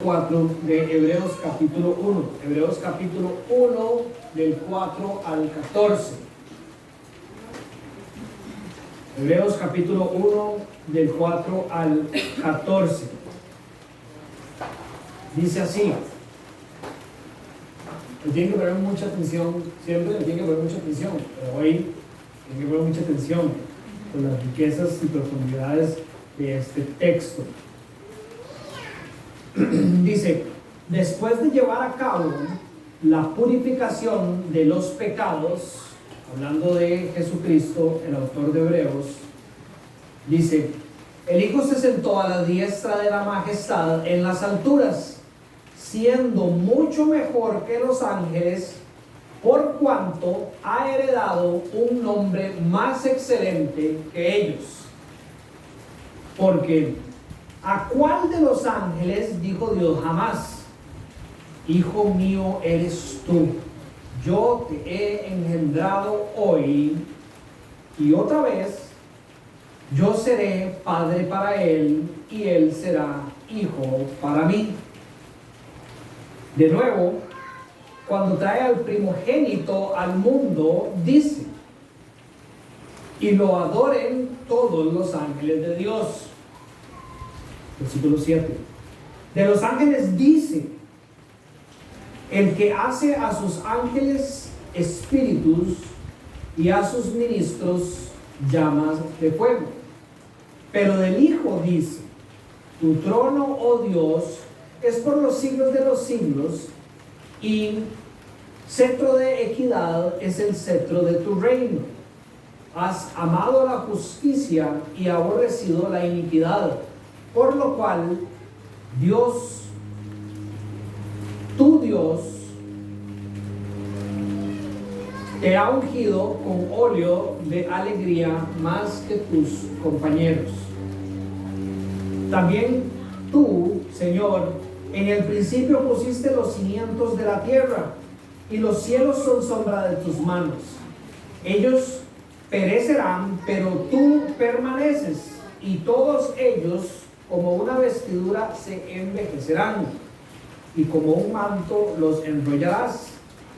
4 de Hebreos capítulo 1. Hebreos capítulo 1 del 4 al 14. Hebreos capítulo 1 del 4 al 14. Dice así. Le tienen que poner mucha atención, siempre le tienen que poner mucha atención, pero hoy tienen que poner mucha atención con las riquezas y profundidades de este texto. Dice: después de llevar a cabo la purificación de los pecados, hablando de Jesucristo, el autor de Hebreos, dice: el Hijo se sentó a la diestra de la majestad en las alturas, siendo mucho mejor que los ángeles, por cuanto ha heredado un nombre más excelente que ellos. Porque ¿a cuál de los ángeles dijo Dios jamás: Hijo mío eres tú, yo te he engendrado hoy, y otra vez yo seré padre para él y él será hijo para mí? De nuevo, cuando trae al primogénito al mundo, dice: y lo adoren todos los ángeles de Dios. Versículo 7. De los ángeles dice: el que hace a sus ángeles espíritus y a sus ministros llamas de fuego. Pero del Hijo dice: tu trono, oh Dios, es por los siglos de los siglos, y cetro de equidad es el cetro de tu reino. Has amado la justicia y aborrecido la iniquidad, por lo cual Dios, tu Dios, te ha ungido con óleo de alegría más que tus compañeros. También tú, Señor, en el principio pusiste los cimientos de la tierra, y los cielos son sombra de tus manos. Ellos perecerán, pero tú permaneces, y todos ellos como una vestidura se envejecerán, y como un manto los enrollarás,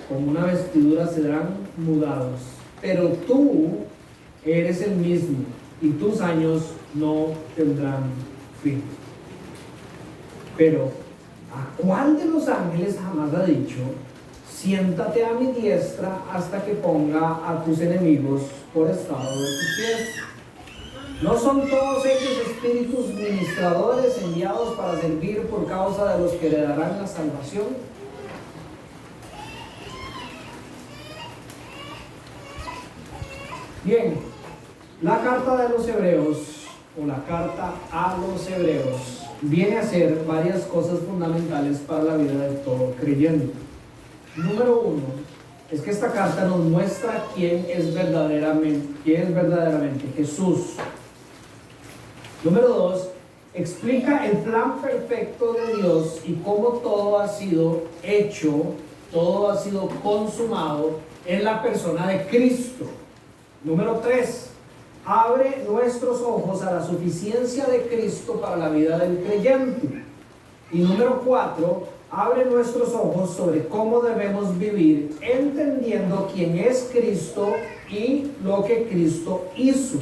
como una vestidura serán mudados. Pero tú eres el mismo, y tus años no tendrán fin. Pero ¿a cuál de los ángeles jamás ha dicho: siéntate a mi diestra hasta que ponga a tus enemigos por estrado de tus pies? ¿No son todos ellos espíritus ministradores enviados para servir por causa de los que heredarán la salvación? Bien, la carta de los Hebreos, o la carta a los Hebreos, viene a ser varias cosas fundamentales para la vida de todo creyente. Número uno, es que esta carta nos muestra quién es verdaderamente Jesús. Número dos, explica el plan perfecto de Dios y cómo todo ha sido hecho, todo ha sido consumado en la persona de Cristo. Número tres, abre nuestros ojos a la suficiencia de Cristo para la vida del creyente. Y número 4, abre nuestros ojos sobre cómo debemos vivir entendiendo quién es Cristo y lo que Cristo hizo.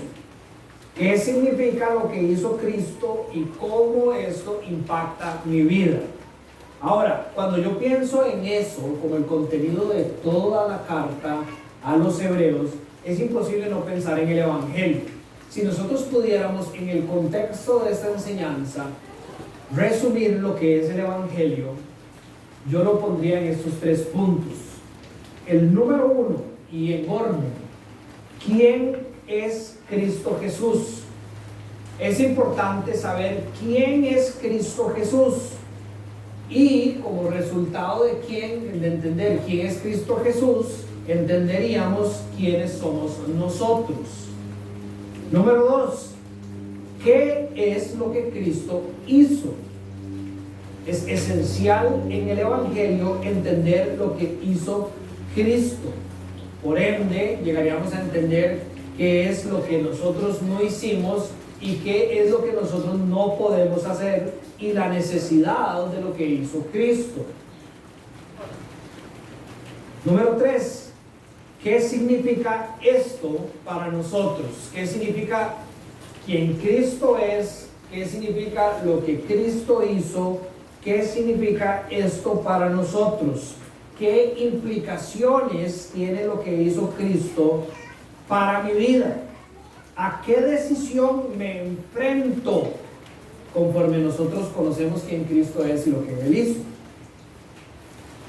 ¿Qué significa lo que hizo Cristo y cómo esto impacta mi vida? Ahora, cuando yo pienso en eso como el contenido de toda la carta a los Hebreos, es imposible no pensar en el Evangelio. Si nosotros pudiéramos, en el contexto de esta enseñanza, resumir lo que es el Evangelio, yo lo pondría en estos 3 puntos. El número 1, y en orden: ¿quién es Cristo Jesús? Es importante saber quién es Cristo Jesús, y como resultado de entender quién es Cristo Jesús, entenderíamos quiénes somos nosotros. Número 2, ¿qué es lo que Cristo hizo? Es esencial en el Evangelio entender lo que hizo Cristo. Por ende, llegaríamos a entender qué es lo que nosotros no hicimos y qué es lo que nosotros no podemos hacer y la necesidad de lo que hizo Cristo. Número 3, ¿qué significa esto para nosotros? ¿Qué significa quién Cristo es? ¿Qué significa lo que Cristo hizo? ¿Qué significa esto para nosotros? ¿Qué implicaciones tiene lo que hizo Cristo para mi vida? ¿A qué decisión me enfrento conforme nosotros conocemos quién Cristo es y lo que Él hizo?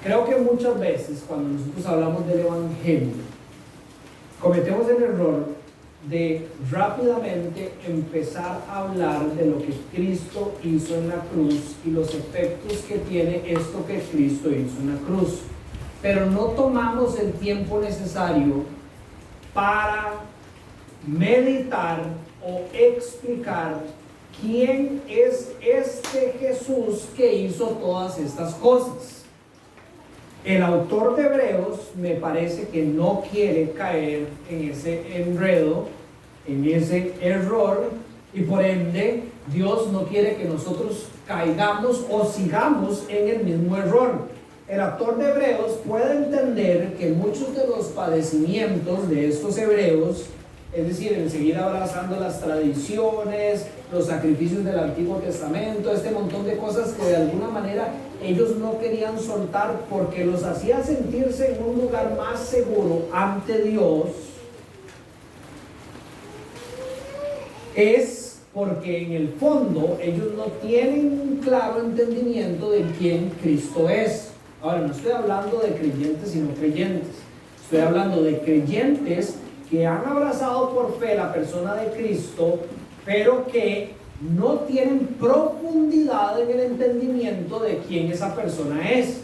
Creo que muchas veces cuando nosotros hablamos del Evangelio, cometemos el error de rápidamente empezar a hablar de lo que Cristo hizo en la cruz y los efectos que tiene esto que Cristo hizo en la cruz. Pero no tomamos el tiempo necesario para meditar o explicar quién es este Jesús que hizo todas estas cosas. El autor de Hebreos me parece que no quiere caer en ese enredo, en ese error, y por ende Dios no quiere que nosotros caigamos o sigamos en el mismo error. El autor de Hebreos puede entender que muchos de los padecimientos de estos hebreos, es decir, el seguir abrazando las tradiciones, los sacrificios del Antiguo Testamento, este montón de cosas que de alguna manera ellos no querían soltar porque los hacía sentirse en un lugar más seguro ante Dios, es porque en el fondo ellos no tienen un claro entendimiento de quién Cristo es. Ahora, no estoy hablando de creyentes y no creyentes, estoy hablando de creyentes que han abrazado por fe la persona de Cristo, pero que no tienen profundidad en el entendimiento de quién esa persona es.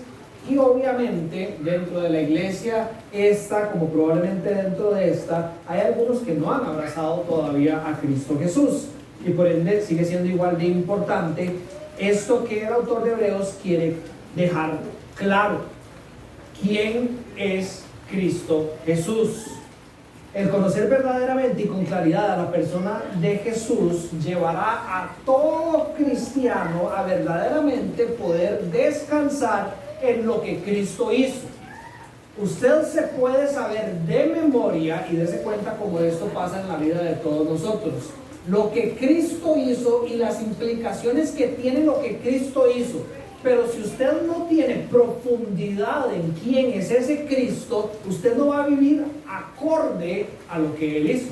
Y obviamente dentro de la iglesia esta, como probablemente dentro de esta, hay algunos que no han abrazado todavía a Cristo Jesús, y por ende sigue siendo igual de importante esto que el autor de Hebreos quiere dejar claro: quién es Cristo Jesús. El conocer verdaderamente y con claridad a la persona de Jesús llevará a todo cristiano a verdaderamente poder descansar en lo que Cristo hizo. Usted se puede saber de memoria, y dése cuenta cómo esto pasa en la vida de todos nosotros, lo que Cristo hizo y las implicaciones que tiene lo que Cristo hizo. Pero si usted no tiene profundidad en quién es ese Cristo, usted no va a vivir acorde a lo que Él hizo.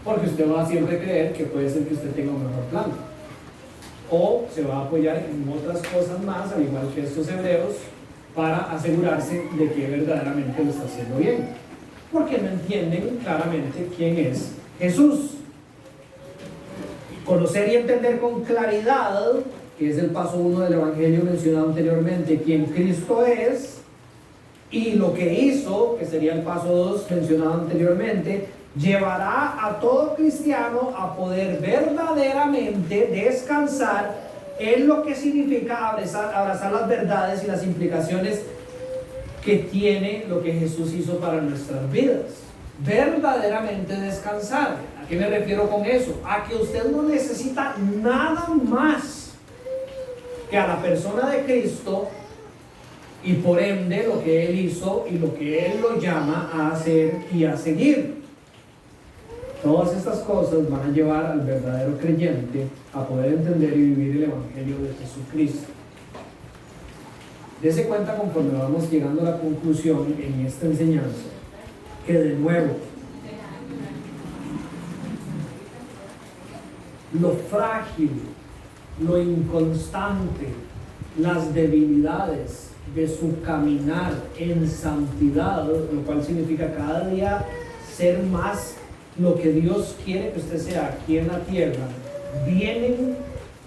Porque usted va a siempre creer que puede ser que usted tenga un mejor plan. O se va a apoyar en otras cosas más, al igual que estos hebreos, para asegurarse de que verdaderamente lo está haciendo bien. Porque no entienden claramente quién es Jesús. Conocer y entender con claridad, que es el paso 1 del Evangelio mencionado anteriormente, quién Cristo es y lo que hizo, que sería el paso 2 mencionado anteriormente, llevará a todo cristiano a poder verdaderamente descansar en lo que significa abrazar las verdades y las implicaciones que tiene lo que Jesús hizo para nuestras vidas. Verdaderamente descansar. ¿A qué me refiero con eso? A que usted no necesita nada más que a la persona de Cristo, y por ende lo que Él hizo y lo que Él lo llama a hacer y a seguir. Todas estas cosas van a llevar al verdadero creyente a poder entender y vivir el Evangelio de Jesucristo. Dese cuenta conforme vamos llegando a la conclusión en esta enseñanza, que de nuevo, lo frágil, lo inconstante, las debilidades de su caminar en santidad, lo cual significa cada día ser más lo que Dios quiere que usted sea aquí en la tierra, vienen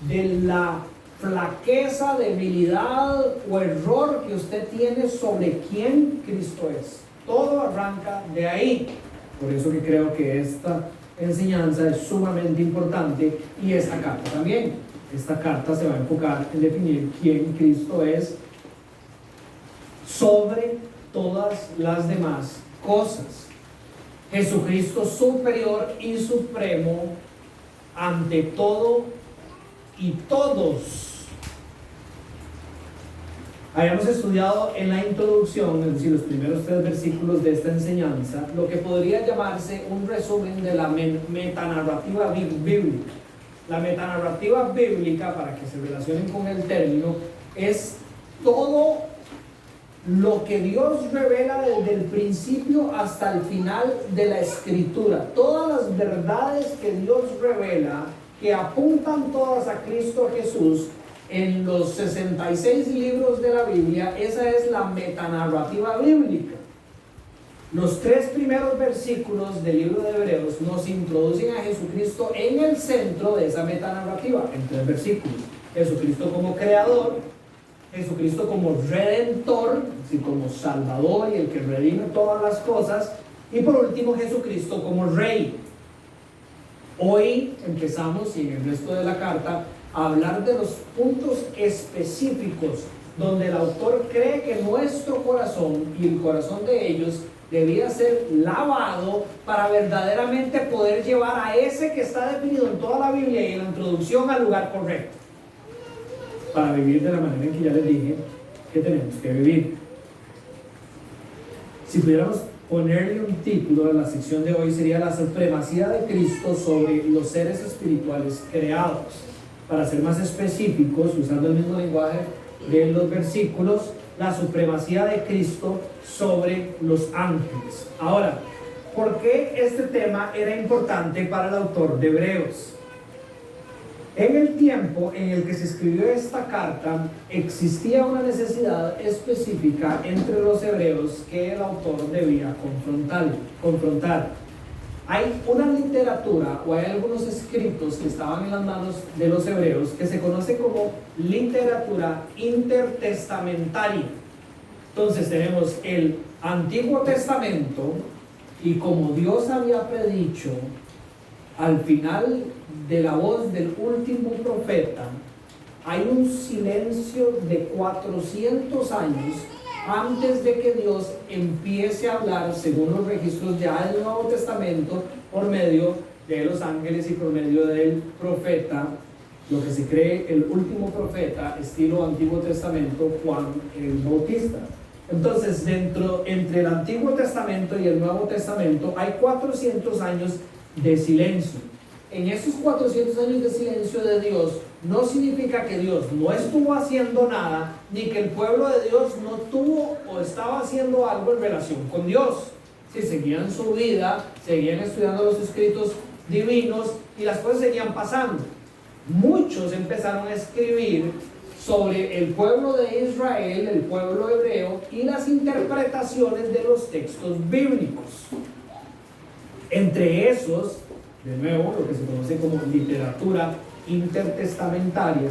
de la flaqueza, debilidad o error que usted tiene sobre quién Cristo es. Todo arranca de ahí. Por eso que creo que esta enseñanza es sumamente importante, y esta carta también. Esta carta se va a enfocar en definir quién Cristo es sobre todas las demás cosas. Jesucristo superior y supremo ante todo y todos. Habíamos estudiado en la introducción, es decir, los primeros 3 versículos de esta enseñanza, lo que podría llamarse un resumen de la metanarrativa bíblica. La metanarrativa bíblica, para que se relacionen con el término, es todo lo que Dios revela desde el principio hasta el final de la Escritura. Todas las verdades que Dios revela, que apuntan todas a Cristo Jesús, en los 66 libros de la Biblia, esa es la metanarrativa bíblica. Los 3 primeros versículos del libro de Hebreos nos introducen a Jesucristo en el centro de esa metanarrativa, en 3 versículos. Jesucristo como creador, Jesucristo como redentor, es decir, como salvador y el que redime todas las cosas, y por último Jesucristo como rey. Hoy empezamos, y en el resto de la carta, a hablar de los puntos específicos donde el autor cree que nuestro corazón y el corazón de ellos debía ser lavado para verdaderamente poder llevar a ese que está definido en toda la Biblia y en la introducción al lugar correcto, para vivir de la manera en que ya les dije que tenemos que vivir. Si pudiéramos ponerle un título a la sección de hoy, sería la supremacía de Cristo sobre los seres espirituales creados. Para ser más específicos, usando el mismo lenguaje de los versículos, la supremacía de Cristo sobre los ángeles. Ahora, ¿por qué este tema era importante para el autor de Hebreos? En el tiempo en el que se escribió esta carta, existía una necesidad específica entre los hebreos que el autor debía confrontar. Hay una literatura o hay algunos escritos que estaban en las manos de los hebreos que se conoce como literatura intertestamentaria. Entonces tenemos el Antiguo Testamento y como Dios había predicho, al final de la voz del último profeta, hay un silencio de 400 años antes de que Dios empiece a hablar, según los registros ya del Nuevo Testamento, por medio de los ángeles y por medio del profeta, lo que se cree el último profeta, estilo Antiguo Testamento, Juan el Bautista. Entonces, entre el Antiguo Testamento y el Nuevo Testamento hay 400 años de silencio. En esos 400 años de silencio de Dios, no significa que Dios no estuvo haciendo nada, ni que el pueblo de Dios no tuvo o estaba haciendo algo en relación con Dios. Si seguían su vida, seguían estudiando los escritos divinos y las cosas seguían pasando. Muchos empezaron a escribir sobre el pueblo de Israel, el pueblo hebreo, y las interpretaciones de los textos bíblicos. Entre esos, de nuevo, lo que se conoce como literatura intertestamentaria,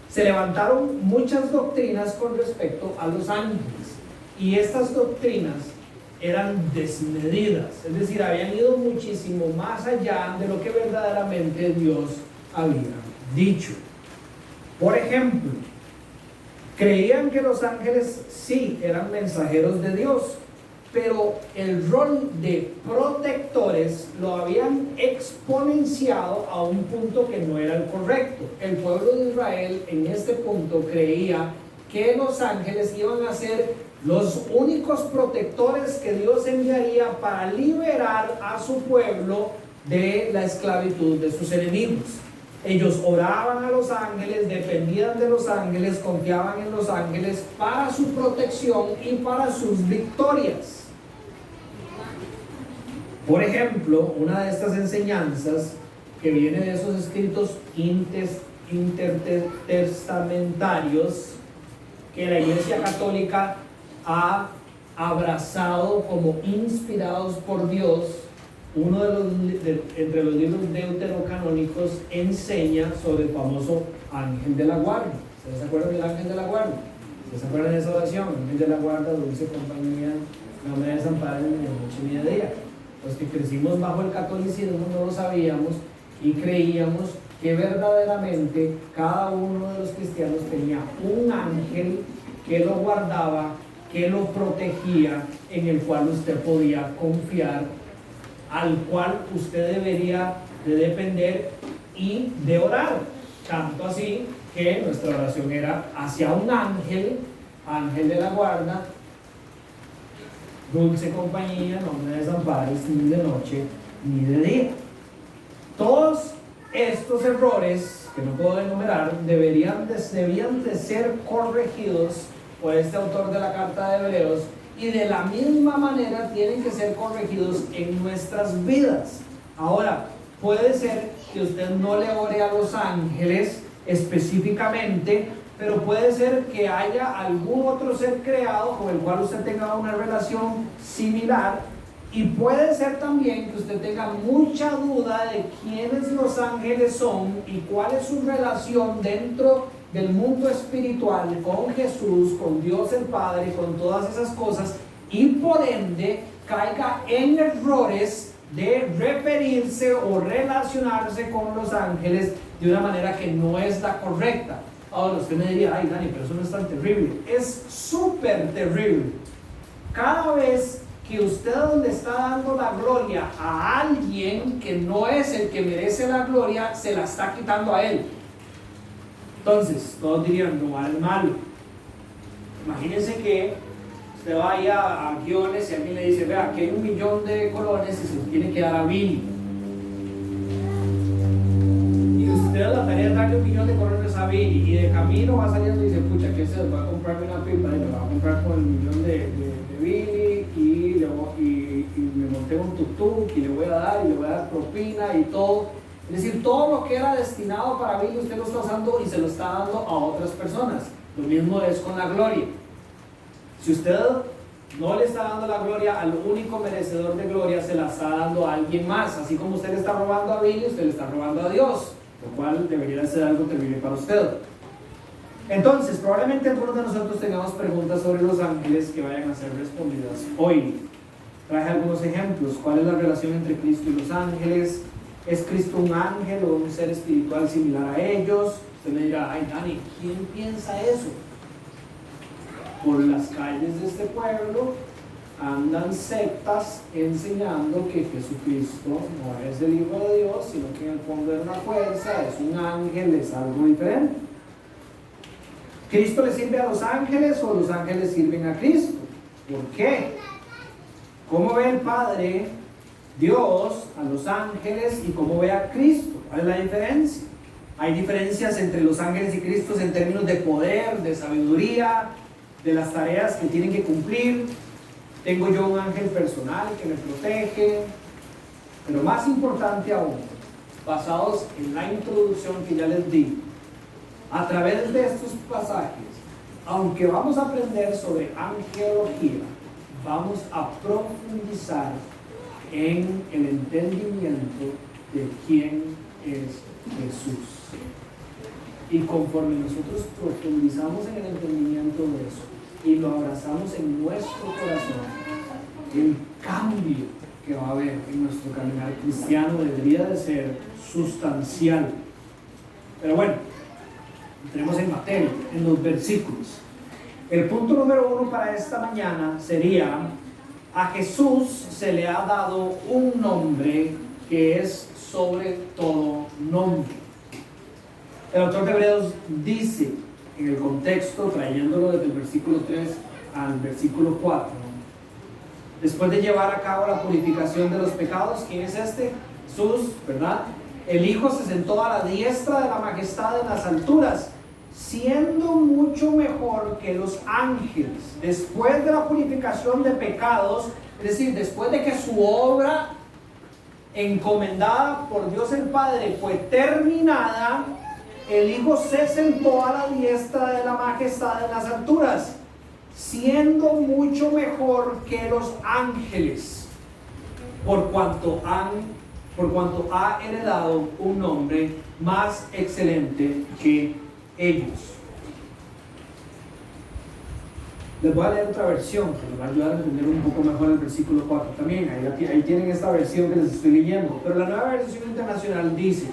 se levantaron muchas doctrinas con respecto a los ángeles, y estas doctrinas eran desmedidas, es decir, habían ido muchísimo más allá de lo que verdaderamente Dios había dicho. Por ejemplo, creían que los ángeles sí eran mensajeros de Dios, pero el rol de protectores lo habían exponenciado a un punto que no era el correcto. El pueblo de Israel en este punto creía que los ángeles iban a ser los únicos protectores que Dios enviaría para liberar a su pueblo de la esclavitud de sus enemigos. Ellos oraban a los ángeles, dependían de los ángeles, confiaban en los ángeles para su protección y para sus victorias. Por ejemplo, una de estas enseñanzas que viene de esos escritos intertestamentarios que la Iglesia Católica ha abrazado como inspirados por Dios, uno entre los libros deuterocanónicos enseña sobre el famoso ángel de la guarda. ¿Ustedes se acuerdan del ángel de la guarda? ¿Ustedes se acuerdan de esa oración? Ángel de la guarda, dulce compañía, no me desamparen ni de noche ni de día. Los que crecimos bajo el catolicismo no lo sabíamos y creíamos que verdaderamente cada uno de los cristianos tenía un ángel que lo guardaba, que lo protegía, en el cual usted podía confiar, al cual usted debería de depender y de orar. Tanto así que nuestra oración era hacia un ángel, ángel de la guarda, dulce compañía, no me desampares ni de noche ni de día. Todos estos errores, que no puedo enumerar, debían de ser corregidos por este autor de la carta de Hebreos, y de la misma manera tienen que ser corregidos en nuestras vidas. Ahora, puede ser que usted no le ore a los ángeles específicamente, pero puede ser que haya algún otro ser creado con el cual usted tenga una relación similar, y puede ser también que usted tenga mucha duda de quiénes los ángeles son y cuál es su relación dentro del mundo espiritual con Jesús, con Dios el Padre, con todas esas cosas, y por ende caiga en errores de referirse o relacionarse con los ángeles de una manera que no es la correcta. Ahora usted me diría, ay Dani, pero eso no es tan terrible. Es súper terrible. Cada vez que usted le está dando la gloria a alguien que no es el que merece la gloria, se la está quitando a él. Entonces, todos dirían, no al malo. Imagínense que usted vaya a guiones y alguien le dice, vea, aquí hay 1 millón de colones y se los tiene que dar a Billy. Y usted la tarea es darle 1 millón de colones a Billy, y de camino va saliendo y dice, pucha, ¿qué se les va a comprar una pipa? Y me va a comprar con el 1 millón de Billy, y me monté un tuk-tuk y le voy a dar, y le voy a dar propina y todo. Es decir, todo lo que era destinado para Billy usted lo está usando y se lo está dando a otras personas. Lo mismo es con la gloria. Si usted no le está dando la gloria al único merecedor de gloria, se la está dando a alguien más. Así como usted le está robando a Billy, usted le está robando a Dios, lo cual debería ser algo terrible para usted. Entonces, probablemente algunos de nosotros tengamos preguntas sobre los ángeles que vayan a ser respondidas hoy. Traje algunos ejemplos. ¿Cuál es la relación entre Cristo y los ángeles? ¿Es Cristo un ángel o un ser espiritual similar a ellos? Usted me dirá, ay Dani, ¿quién piensa eso? Por las calles de este pueblo andan sectas enseñando que Jesucristo no es el Hijo de Dios, sino que en el fondo es una fuerza, es un ángel, es algo diferente. ¿Cristo le sirve a los ángeles o los ángeles sirven a Cristo? ¿Por qué? ¿Cómo ve el Padre, Dios, a los ángeles, y cómo ve a Cristo? ¿Cuál es la diferencia? Hay diferencias entre los ángeles y Cristo en términos de poder, de sabiduría, de las tareas que tienen que cumplir. Tengo yo un ángel personal que me protege, pero más importante aún, basados en la introducción que ya les di, a través de estos pasajes, aunque vamos a aprender sobre angelología, vamos a profundizar en el entendimiento de quién es Jesús. Y conforme nosotros profundizamos en el entendimiento de eso y lo abrazamos en nuestro corazón, el cambio que va a haber en nuestro caminar cristiano debería de ser sustancial. Pero bueno, entremos en materia, en los versículos. El punto número 1 para esta mañana sería: a Jesús se le ha dado un nombre que es sobre todo nombre. El autor de Hebreos dice, en el contexto, trayéndolo desde el versículo 3 al versículo 4, después de llevar a cabo la purificación de los pecados, ¿quién es este? Jesús, ¿verdad? El Hijo se sentó a la diestra de la majestad en las alturas, siendo mucho mejor que los ángeles. Después de la purificación de pecados, es decir, después de que su obra encomendada por Dios el Padre fue terminada, el Hijo se sentó a la diestra de la majestad en las alturas, siendo mucho mejor que los ángeles, por cuanto ha heredado un nombre más excelente que ellos. Les voy a leer otra versión que les va a ayudar a entender un poco mejor el versículo 4 también. Ahí tienen esta versión que les estoy leyendo, pero la Nueva Versión Internacional dice: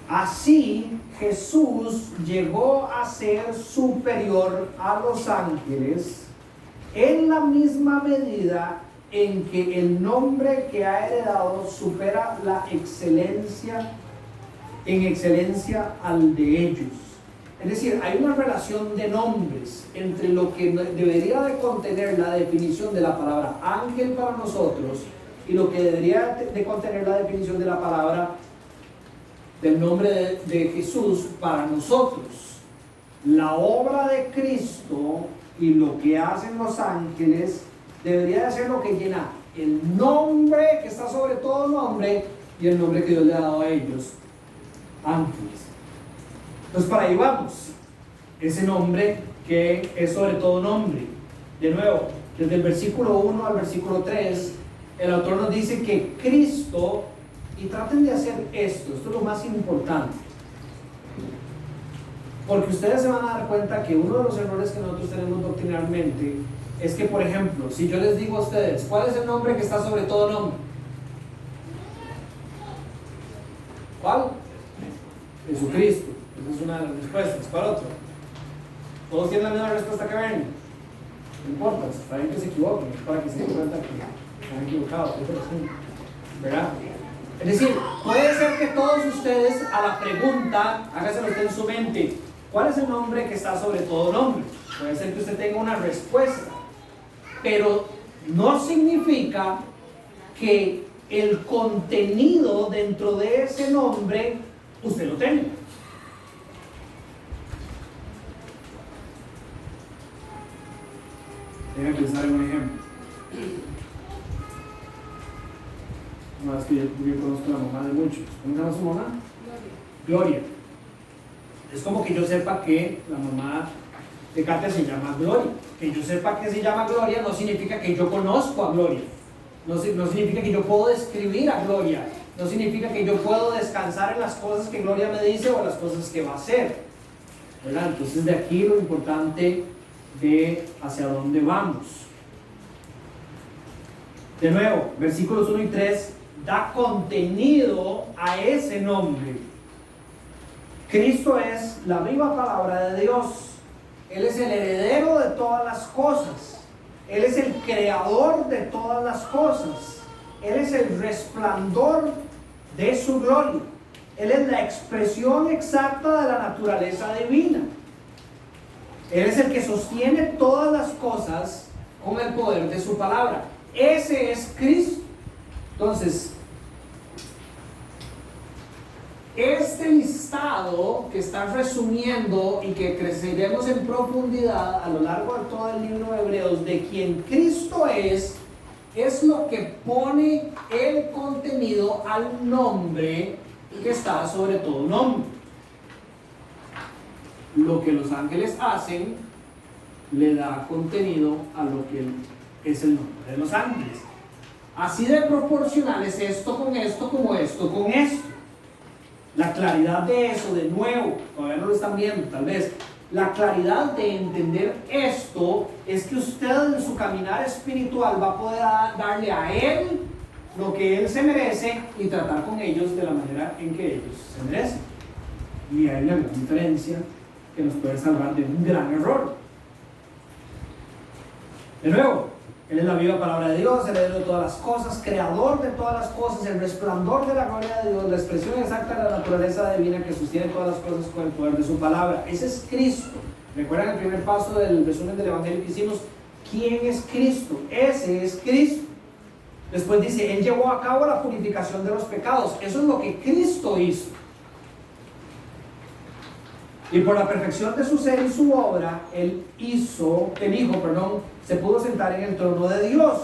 así Jesús llegó a ser superior a los ángeles en la misma medida en que el nombre que ha heredado supera la excelencia en excelencia al de ellos. Es decir, hay una relación de nombres entre lo que debería de contener la definición de la palabra ángel para nosotros y lo que debería de contener la definición de la palabra del nombre de Jesús para nosotros. La obra de Cristo y lo que hacen los ángeles debería de ser lo que llena el nombre que está sobre todo nombre y el nombre que Dios le ha dado a ellos, ángeles. Entonces para ahí vamos, ese nombre que es sobre todo nombre. De nuevo, desde el versículo 1 al versículo 3, el autor nos dice que Cristo, y traten de hacer esto es lo más importante, porque ustedes se van a dar cuenta que uno de los errores que nosotros tenemos doctrinalmente es que, por ejemplo, si yo les digo a ustedes, ¿cuál es el nombre que está sobre todo nombre? ¿Cuál? Jesucristo. Esa es una de las respuestas. ¿Cuál otro? Todos tienen la misma respuesta que ven. No importa, está bien que se equivoquen, para que se den cuenta que están equivocados. ¿Verdad? Es decir, puede ser que todos ustedes a la pregunta, hágaselo usted en su mente, ¿cuál es el nombre que está sobre todo nombre? Puede ser que usted tenga una respuesta, pero no significa que el contenido dentro de ese nombre usted lo tenga. Déjenme pensar en un ejemplo. No, es que yo conozco a la mamá de muchos. ¿Cómo se llama su mamá? Gloria. Es como que yo sepa que la mamá de Katia se llama Gloria. Que yo sepa que se llama Gloria no significa que yo conozco a Gloria. No significa que yo puedo describir a Gloria. No significa que yo puedo descansar en las cosas que Gloria me dice o las cosas que va a hacer. ¿Verdad? Entonces de aquí lo importante de hacia dónde vamos. De nuevo, versículos 1 y 3 da contenido a ese nombre. Cristo es la viva palabra de Dios. Él es el heredero de todas las cosas. Él es el creador de todas las cosas. Él es el resplandor de su gloria. Él es la expresión exacta de la naturaleza divina. Él es el que sostiene todas las cosas con el poder de su palabra. Ese es Cristo. Entonces, este listado que está resumiendo y que creceremos en profundidad a lo largo de todo el libro de Hebreos de quien Cristo es lo que pone el contenido al nombre que está sobre todo nombre. Lo que los ángeles hacen le da contenido a lo que es el nombre de los ángeles. Así de proporcional es esto con esto, como esto con esto. La claridad de eso, de nuevo, todavía no lo están viendo tal vez, la claridad de entender esto es que usted en su caminar espiritual va a poder darle a él lo que él se merece y tratar con ellos de la manera en que ellos se merecen. Y hay una gran diferencia que nos puede salvar de un gran error. De nuevo, Él es la viva palabra de Dios, el heredero de todas las cosas, creador de todas las cosas, el resplandor de la gloria de Dios, la expresión exacta de la naturaleza divina que sostiene todas las cosas con el poder de su palabra. Ese es Cristo. ¿Recuerdan el primer paso del resumen del Evangelio que hicimos? ¿Quién es Cristo? Ese es Cristo. Después dice, Él llevó a cabo la purificación de los pecados. Eso es lo que Cristo hizo. Y por la perfección de su ser y su obra, el Hijo, se pudo sentar en el trono de Dios.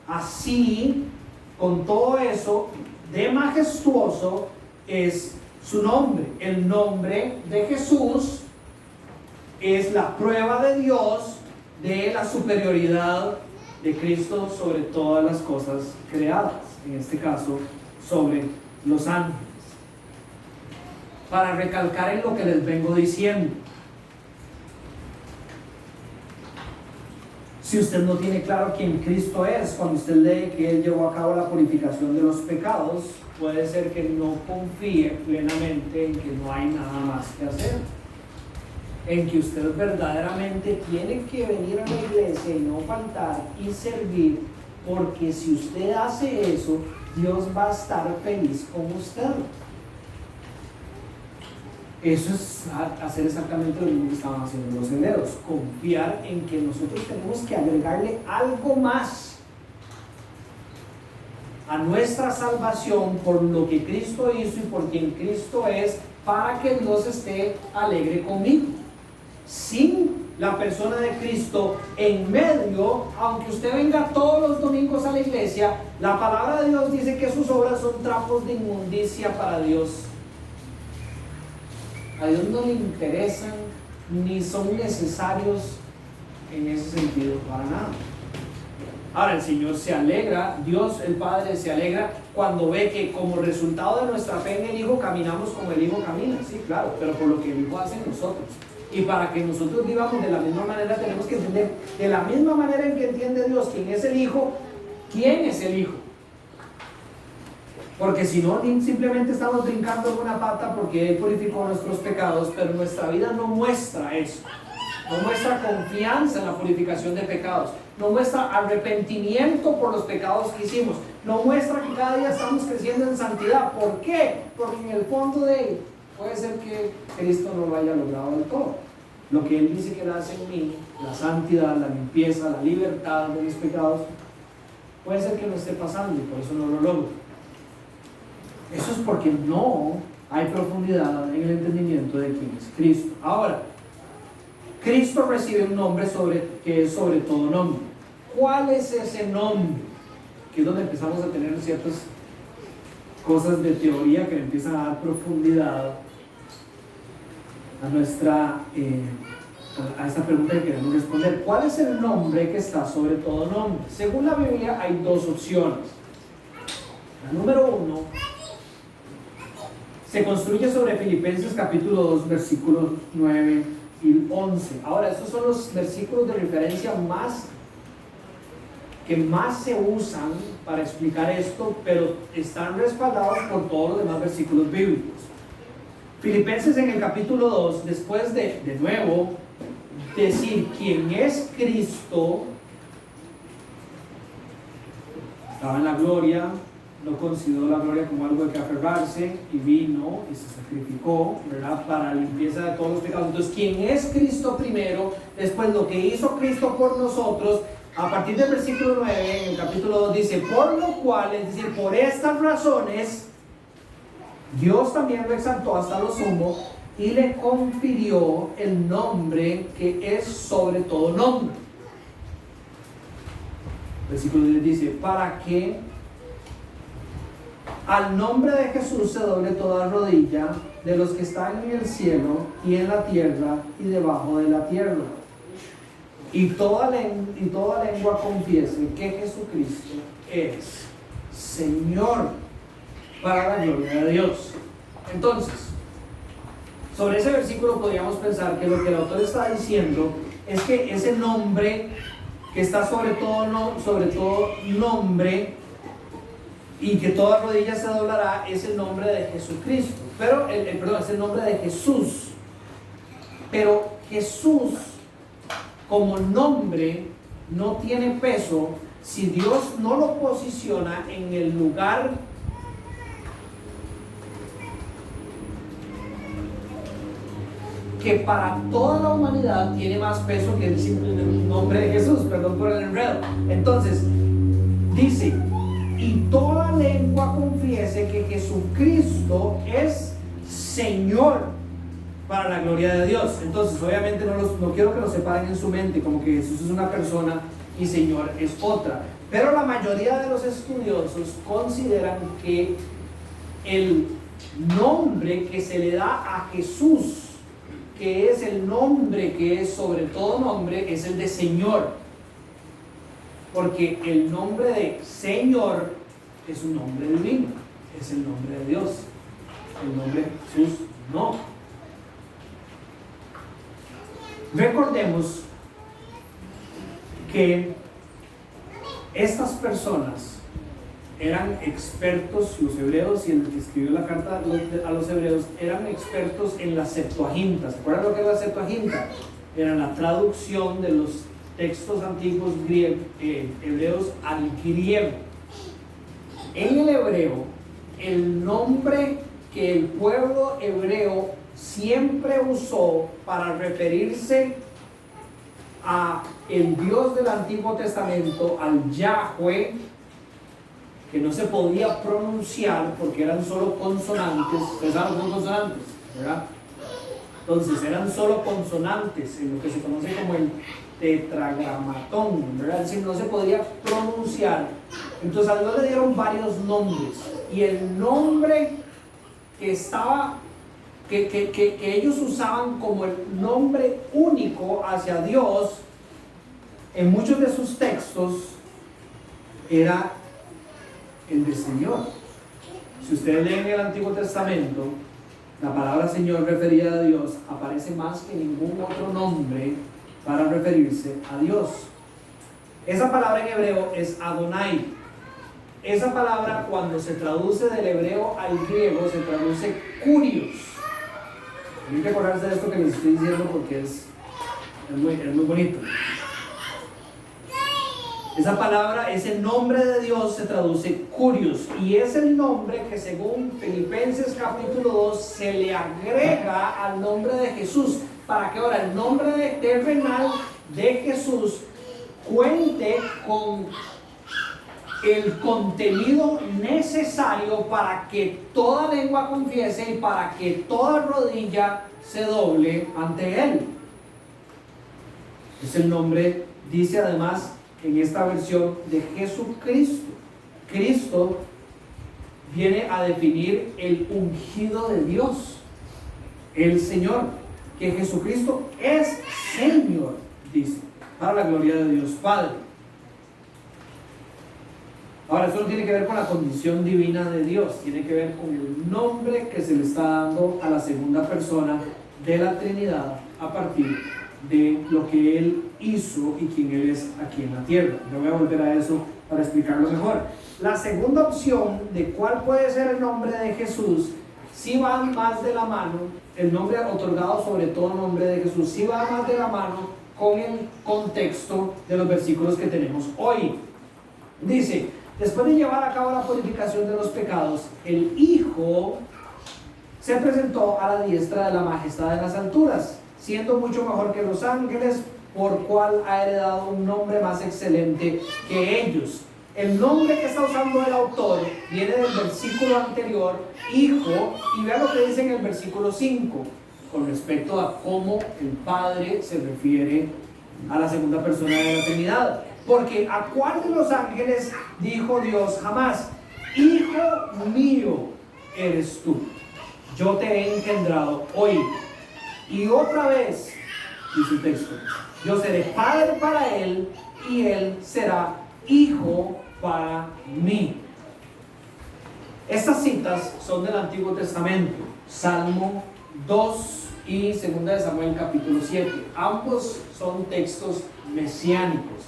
Así, con todo eso, de majestuoso es su nombre. El nombre de Jesús es la prueba de Dios de la superioridad de Cristo sobre todas las cosas creadas. En este caso, sobre los ángeles. Para recalcar en lo que les vengo diciendo. Si usted no tiene claro quién Cristo es, cuando usted lee que Él llevó a cabo la purificación de los pecados, puede ser que no confíe plenamente en que no hay nada más que hacer. En que usted verdaderamente tiene que venir a la iglesia y no faltar y servir, porque si usted hace eso, Dios va a estar feliz con usted. Eso es hacer exactamente lo mismo que estaban haciendo los hebreos, confiar en que nosotros tenemos que agregarle algo más a nuestra salvación por lo que Cristo hizo y por quien Cristo es, para que Dios esté alegre conmigo. Sin la persona de Cristo en medio, aunque usted venga todos los domingos a la iglesia, la palabra de Dios dice que sus obras son trapos de inmundicia para Dios. A Dios no le interesan ni son necesarios en ese sentido para nada. Ahora el Señor se alegra, Dios el Padre se alegra cuando ve que como resultado de nuestra fe en el Hijo caminamos como el Hijo camina, sí, claro, pero por lo que el Hijo hace en nosotros. Y para que nosotros vivamos de la misma manera tenemos que entender, de la misma manera en que entiende Dios quién es el Hijo, quién es el Hijo. Porque si no, simplemente estamos brincando en una pata porque Él purificó nuestros pecados, pero nuestra vida no muestra eso. No muestra confianza en la purificación de pecados. No muestra arrepentimiento por los pecados que hicimos. No muestra que cada día estamos creciendo en santidad. ¿Por qué? Porque en el fondo de Él puede ser que Cristo no lo haya logrado del todo. Lo que Él dice que Él hace en mí, la santidad, la limpieza, la libertad de mis pecados, puede ser que no esté pasando y por eso no lo logro. Eso es porque no hay profundidad en el entendimiento de quién es Cristo. Ahora, Cristo recibe un nombre que es sobre todo nombre. ¿Cuál es ese nombre? Que es donde empezamos a tener ciertas cosas de teoría que le empiezan a dar profundidad a nuestra a esta pregunta que queremos responder. ¿Cuál es el nombre que está sobre todo nombre? Según la Biblia hay dos opciones. La número 1 se construye sobre Filipenses capítulo 2 versículos 9 y 11. Ahora, estos son los versículos de referencia que más se usan para explicar esto, pero están respaldados por todos los demás versículos bíblicos. Filipenses en el capítulo 2, después de nuevo decir quién es Cristo, estaba en la gloria, no consideró la gloria como algo de que aferrarse y vino y se sacrificó, ¿verdad?, para la limpieza de todos los pecados. Entonces, ¿quién es Cristo primero? Después, lo que hizo Cristo por nosotros. A partir del versículo 9, en el capítulo 2 dice, por lo cual, es decir, por estas razones, Dios también lo exaltó hasta lo sumo y le confirió el nombre que es sobre todo nombre. Versículo 10 dice, para que al nombre de Jesús se doble toda rodilla de los que están en el cielo y en la tierra y debajo de la tierra. Y toda lengua confiese que Jesucristo es Señor, para la gloria de Dios. Entonces, sobre ese versículo podríamos pensar que lo que el autor está diciendo es que ese nombre que está sobre todo nombre y que toda rodilla se doblará es el nombre de Jesucristo. Pero, es el nombre de Jesús. Pero Jesús como nombre no tiene peso si Dios no lo posiciona en el lugar que para toda la humanidad tiene más peso que el simple nombre de Jesús. Perdón por el enredo. Entonces, dice, y toda lengua confiese que Jesucristo es Señor, para la gloria de Dios. Entonces, obviamente no quiero que lo separen en su mente como que Jesús es una persona y Señor es otra. Pero la mayoría de los estudiosos consideran que el nombre que se le da a Jesús, que es el nombre que es sobre todo nombre, es el de Señor. Porque el nombre de Señor es un nombre divino, es el nombre de Dios. El nombre de Jesús no. Recordemos que estas personas eran expertos, los hebreos, y el que escribió la carta a los hebreos eran expertos en la Septuaginta. ¿Se acuerdan lo que es la Septuaginta? Era la traducción de los textos antiguos hebreos al griego. En el hebreo, el nombre que el pueblo hebreo siempre usó para referirse a el Dios del Antiguo Testamento, al Yahweh, que no se podía pronunciar porque eran solo consonantes. Ustedes saben lo que son consonantes, ¿verdad? Entonces eran solo consonantes en lo que se conoce como el tetragramatón, ¿verdad? Es decir, no se podía pronunciar. Entonces a Dios le dieron varios nombres, y el nombre que estaba, que ellos usaban como el nombre único hacia Dios en muchos de sus textos, era el de Señor. Si ustedes leen el Antiguo Testamento, la palabra Señor referida a Dios aparece más que ningún otro nombre para referirse a Dios. Esa palabra en hebreo es Adonai. Esa palabra, cuando se traduce del hebreo al griego, se traduce Kurios. Tienen que acordarse de esto que les estoy diciendo porque es muy bonito. Esa palabra, ese nombre de Dios se traduce Kurios, y es el nombre que, según Filipenses capítulo 2, se le agrega al nombre de Jesús, para que ahora el nombre terrenal de Jesús cuente con el contenido necesario para que toda lengua confiese y para que toda rodilla se doble ante Él. Es el nombre, dice además en esta versión, de Jesucristo. Cristo viene a definir el ungido de Dios, el Señor, que Jesucristo es Señor, dice, para la gloria de Dios Padre. Ahora, eso no tiene que ver con la condición divina de Dios, tiene que ver con el nombre que se le está dando a la segunda persona de la Trinidad a partir de lo que Él hizo y quién Él es aquí en la tierra. Yo voy a volver a eso para explicarlo mejor. La segunda opción de cuál puede ser el nombre de Jesús, sí va más de la mano, el nombre otorgado sobre todo nombre de Jesús, sí va más de la mano con el contexto de los versículos que tenemos hoy. Dice: después de llevar a cabo la purificación de los pecados, el Hijo se presentó a la diestra de la majestad de las alturas, siendo mucho mejor que los ángeles, por cual ha heredado un nombre más excelente que ellos. El nombre que está usando el autor viene del versículo anterior, Hijo, y vea lo que dice en el versículo 5, con respecto a cómo el Padre se refiere a la segunda persona de la Trinidad. Porque ¿a cuál de los ángeles dijo Dios jamás: Hijo mío eres tú, yo te he engendrado hoy? Y otra vez, dice el texto, yo seré padre para él y él será hijo para mí. Estas citas son del Antiguo Testamento, Salmo 2 y 2 de Samuel capítulo 7. Ambos son textos mesiánicos,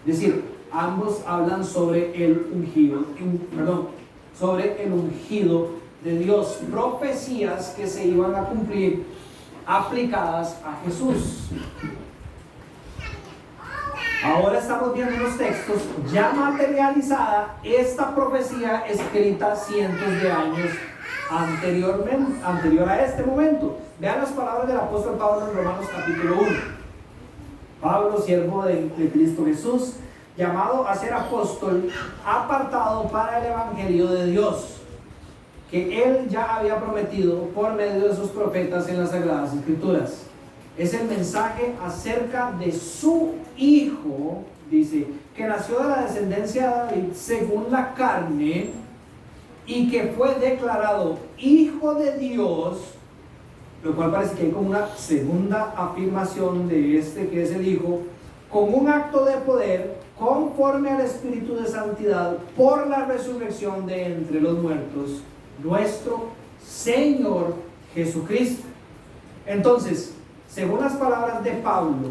es decir, ambos hablan sobre el ungido, sobre el ungido de Dios, profecías que se iban a cumplir aplicadas a Jesús. Ahora estamos viendo en los textos ya materializada esta profecía escrita cientos de años anterior a este momento. Vean las palabras del apóstol Pablo en Romanos capítulo 1. Pablo, siervo de Cristo Jesús, llamado a ser apóstol, apartado para el evangelio de Dios, que él ya había prometido por medio de sus profetas en las Sagradas Escrituras. Es el mensaje acerca de su Hijo, dice, que nació de la descendencia de David según la carne, y que fue declarado Hijo de Dios, lo cual parece que hay como una segunda afirmación de este que es el Hijo, con un acto de poder conforme al Espíritu de santidad por la resurrección de entre los muertos, nuestro Señor Jesucristo. Entonces, según las palabras de Pablo,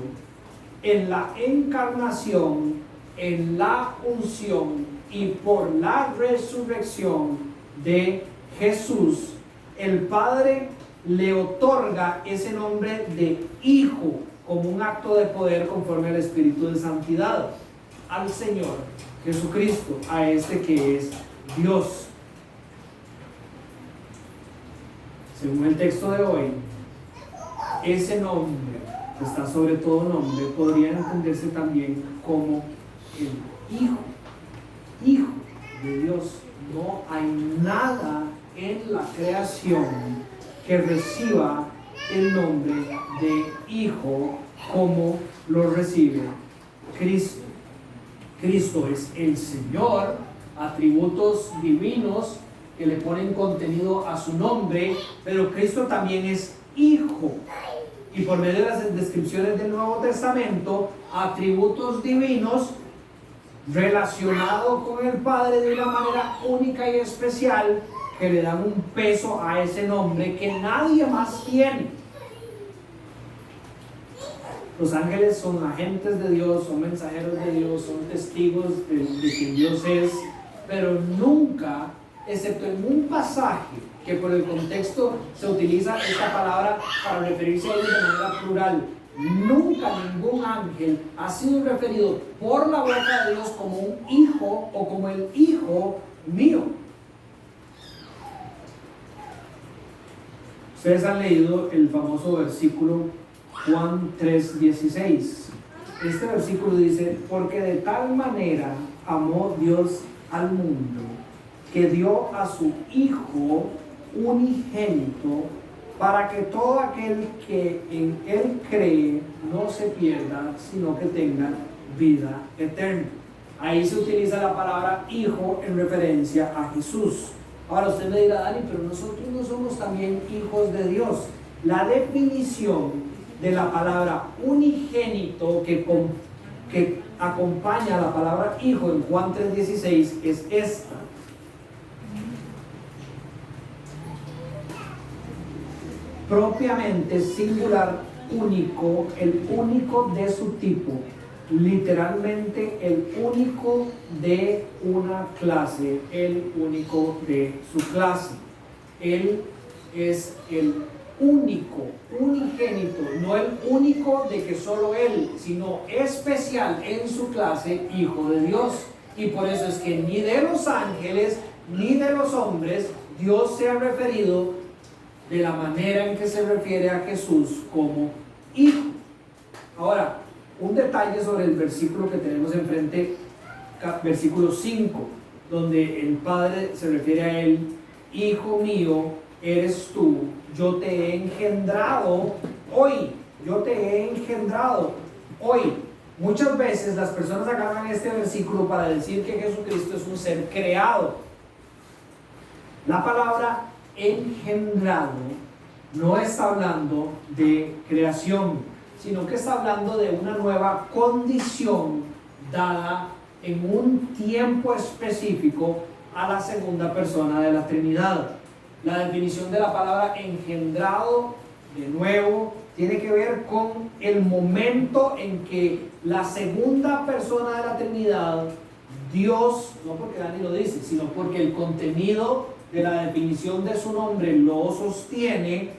en la encarnación, en la unción y por la resurrección de Jesús, el Padre le otorga ese nombre de Hijo como un acto de poder conforme al Espíritu de santidad al Señor Jesucristo, a este que es Dios. Según el texto de hoy, ese nombre, que está sobre todo nombre, podría entenderse también como el Hijo de Dios. No hay nada en la creación que reciba el nombre de Hijo como lo recibe Cristo. Cristo es el Señor, atributos divinos que le ponen contenido a su nombre, pero Cristo también es Hijo. Y por medio de las descripciones del Nuevo Testamento, atributos divinos relacionados con el Padre de una manera única y especial, que le dan un peso a ese nombre que nadie más tiene. Los ángeles son agentes de Dios, son mensajeros de Dios, son testigos de quien Dios es, pero nunca, excepto en un pasaje que por el contexto se utiliza esta palabra para referirse a ellos de manera plural, nunca ningún ángel ha sido referido por la boca de Dios como un hijo o como el Hijo mío. Ustedes han leído el famoso versículo Juan 3:16. Este versículo dice: porque de tal manera amó Dios al mundo, que dio a su Hijo unigénito, para que todo aquel que en Él cree no se pierda, sino que tenga vida eterna. Ahí se utiliza la palabra Hijo en referencia a Jesús. Ahora usted me dirá: Dani, pero nosotros no somos también hijos de Dios. La definición de la palabra unigénito que acompaña a la palabra hijo en Juan 3:16 es esta: propiamente singular, único, el único de su tipo, literalmente el único de una clase, el único de su clase. Él es el único, unigénito, no el único de que solo Él, sino especial en su clase, Hijo de Dios. Y por eso es que ni de los ángeles ni de los hombres Dios se ha referido de la manera en que se refiere a Jesús como Hijo. Ahora, un detalle sobre el versículo que tenemos enfrente, versículo 5, donde el Padre se refiere a Él: Hijo mío eres tú, yo te he engendrado hoy, yo te he engendrado hoy. Muchas veces las personas agarran este versículo para decir que Jesucristo es un ser creado. La palabra engendrado no está hablando de creación, sino que está hablando de una nueva condición dada en un tiempo específico a la segunda persona de la Trinidad. La definición de la palabra engendrado, de nuevo, tiene que ver con el momento en que la segunda persona de la Trinidad, Dios, no porque Dani lo dice, sino porque el contenido de la definición de su nombre lo sostiene,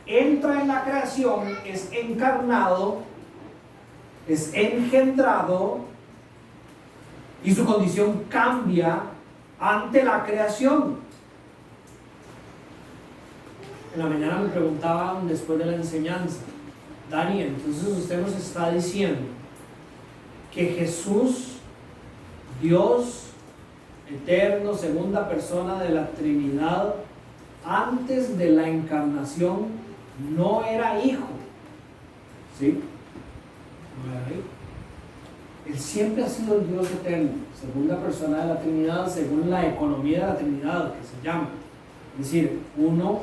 entra en la creación, es encarnado, es engendrado, y su condición cambia ante la creación. En la mañana me preguntaban después de la enseñanza: Dani, entonces usted nos está diciendo que Jesús, Dios eterno, segunda persona de la Trinidad, antes de la encarnación no era hijo. ¿Sí? No era hijo. Él siempre ha sido el Dios eterno, segunda persona de la Trinidad, según la economía de la Trinidad, que se llama. Es decir, uno,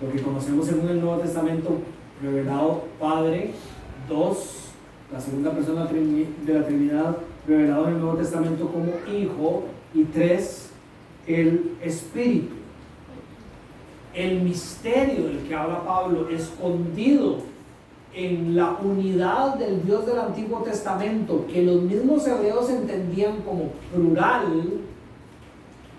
lo que conocemos según el Nuevo Testamento, revelado Padre; dos, la segunda persona de la Trinidad, revelado en el Nuevo Testamento como Hijo; y tres, el Espíritu. El misterio del que habla Pablo, escondido en la unidad del Dios del Antiguo Testamento, que los mismos hebreos entendían como plural,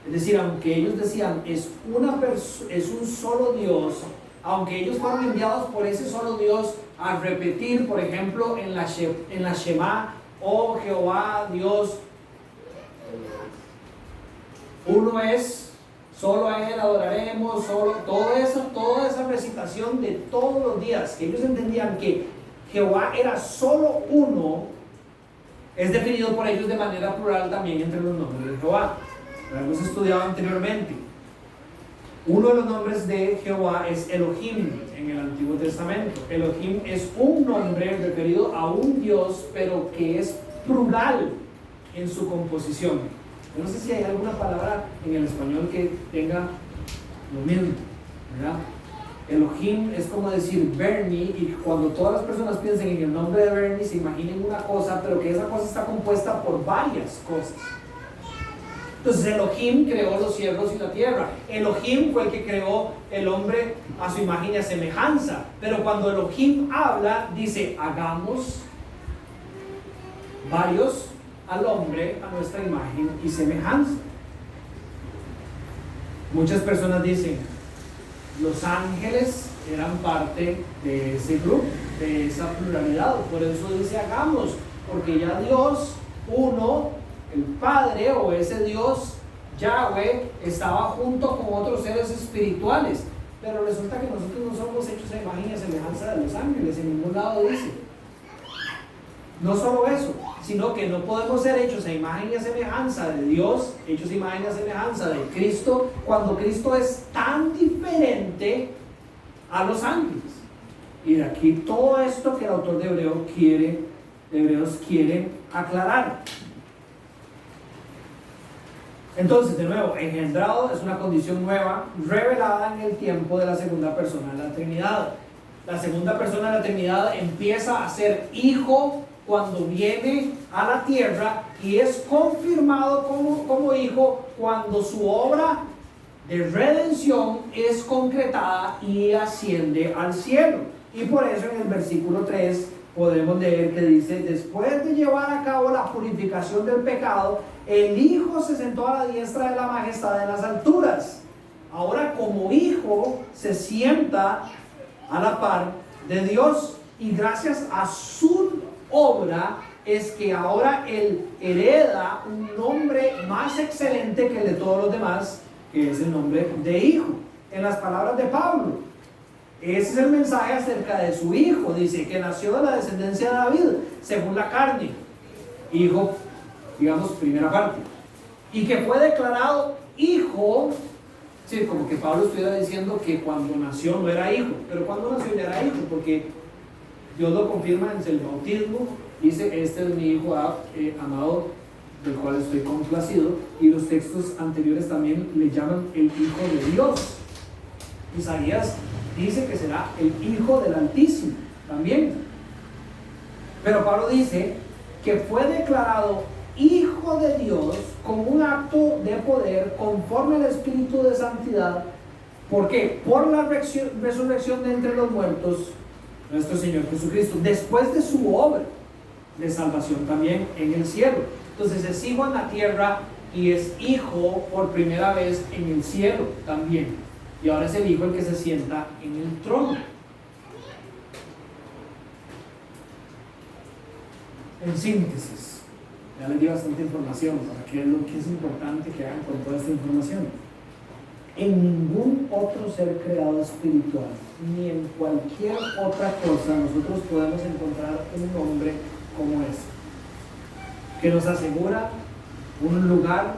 es decir, aunque ellos decían es un solo Dios, aunque ellos fueron enviados por ese solo Dios a repetir, por ejemplo, en la Shema: oh Jehová Dios, uno es solo a Él adoraremos, solo, todo eso, toda esa recitación de todos los días, que ellos entendían que Jehová era solo uno, es definido por ellos de manera plural también entre los nombres de Jehová. Lo hemos estudiado anteriormente. Uno de los nombres de Jehová es Elohim en el Antiguo Testamento. Elohim es un nombre referido a un Dios, pero que es plural en su composición. Yo no sé si hay alguna palabra en el español que tenga lo mismo, ¿verdad? Elohim es como decir Bernie, y cuando todas las personas piensen en el nombre de Bernie, se imaginen una cosa, pero que esa cosa está compuesta por varias cosas. Entonces Elohim creó los cielos y la tierra. Elohim fue el que creó el hombre a su imagen y a semejanza. Pero cuando Elohim habla, dice, hagamos varios al hombre a nuestra imagen y semejanza. Muchas personas dicen, los ángeles eran parte de ese grupo, de esa pluralidad. Por eso dice hagamos, porque ya Dios, uno, el Padre o ese Dios Yahweh, estaba junto con otros seres espirituales. Pero resulta que nosotros no somos hechos a imagen y a semejanza de los ángeles, en ningún lado dice. No solo eso, sino que no podemos ser hechos a imagen y a semejanza de Dios, hechos a imagen y a semejanza de Cristo, cuando Cristo es tan diferente a los ángeles. Y de aquí todo esto que el autor de Hebreos quiere aclarar. Entonces, de nuevo, engendrado es una condición nueva, revelada en el tiempo de la segunda persona de la Trinidad. La segunda persona de la Trinidad empieza a ser hijo cuando viene a la tierra y es confirmado como hijo cuando su obra de redención es concretada y asciende al cielo. Y por eso en el versículo 3 podemos leer que dice, después de llevar a cabo la purificación del pecado, el Hijo se sentó a la diestra de la majestad en las alturas. Ahora como hijo se sienta a la par de Dios, y gracias a su obra es que ahora Él hereda un nombre más excelente que el de todos los demás, que es el nombre de hijo. En las palabras de Pablo, ese es el mensaje acerca de su hijo. Dice que nació de la descendencia de David según la carne, hijo, digamos, primera parte, y que fue declarado hijo. Sí, como que Pablo estuviera diciendo que cuando nació no era hijo, pero cuando nació ya era hijo, porque Dios lo confirma en el bautismo. Dice, este es mi hijo amado, del cual estoy complacido. Y los textos anteriores también le llaman el Hijo de Dios. Isaías dice que será el Hijo del Altísimo también. Pero Pablo dice que fue declarado Hijo de Dios con un acto de poder conforme al Espíritu de Santidad. ¿Por qué? Por la resurrección de entre los muertos, nuestro Señor Jesucristo, después de su obra de salvación también en el cielo. Entonces es hijo en la tierra y es hijo por primera vez en el cielo también. Y ahora es el hijo el que se sienta en el trono. En síntesis, ya les di bastante información para qué es lo que es importante que hagan con toda esta información. En ningún otro ser creado espiritual, ni en cualquier otra cosa, nosotros podemos encontrar un nombre como este, que nos asegura un lugar,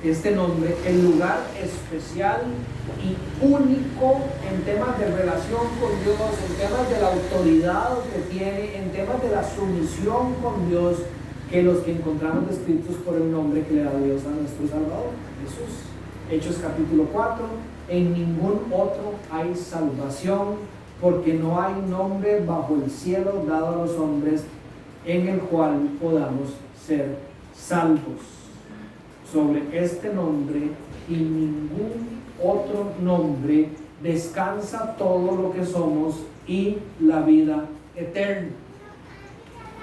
este nombre, el lugar especial y único en temas de relación con Dios, en temas de la autoridad que tiene, en temas de la sumisión con Dios, que los que encontramos descritos por el nombre que le da Dios a nuestro Salvador, Jesús. Hechos capítulo 4, en ningún otro hay salvación, porque no hay nombre bajo el cielo dado a los hombres en el cual podamos ser salvos. Sobre este nombre y ningún otro nombre descansa todo lo que somos y la vida eterna.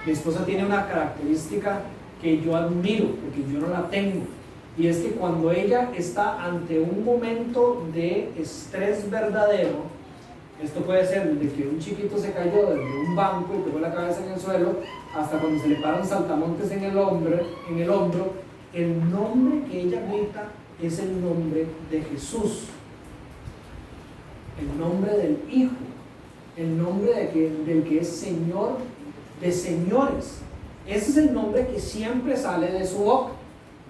Mi esposa tiene una característica que yo admiro, porque yo no la tengo, y es que cuando ella está ante un momento de estrés verdadero, esto puede ser desde que un chiquito se cayó desde un banco y pegó la cabeza en el suelo, hasta cuando se le paran saltamontes en el hombro, el nombre que ella grita es el nombre de Jesús, el nombre del Hijo, el nombre del que es Señor de señores. Ese es el nombre que siempre sale de su boca.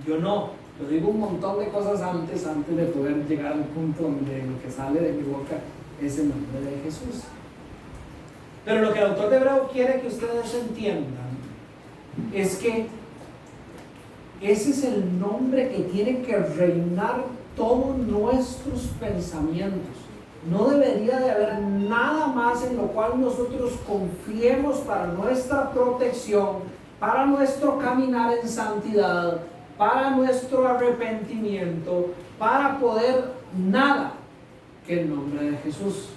Yo digo un montón de cosas antes de poder llegar al punto donde lo que sale de mi boca es el nombre de Jesús. Pero lo que el autor de Hebreo quiere que ustedes entiendan es que ese es el nombre que tiene que reinar todos nuestros pensamientos. No debería de haber nada más en lo cual nosotros confiemos para nuestra protección, para nuestro caminar en santidad, para nuestro arrepentimiento, para poder nada que el nombre de Jesús.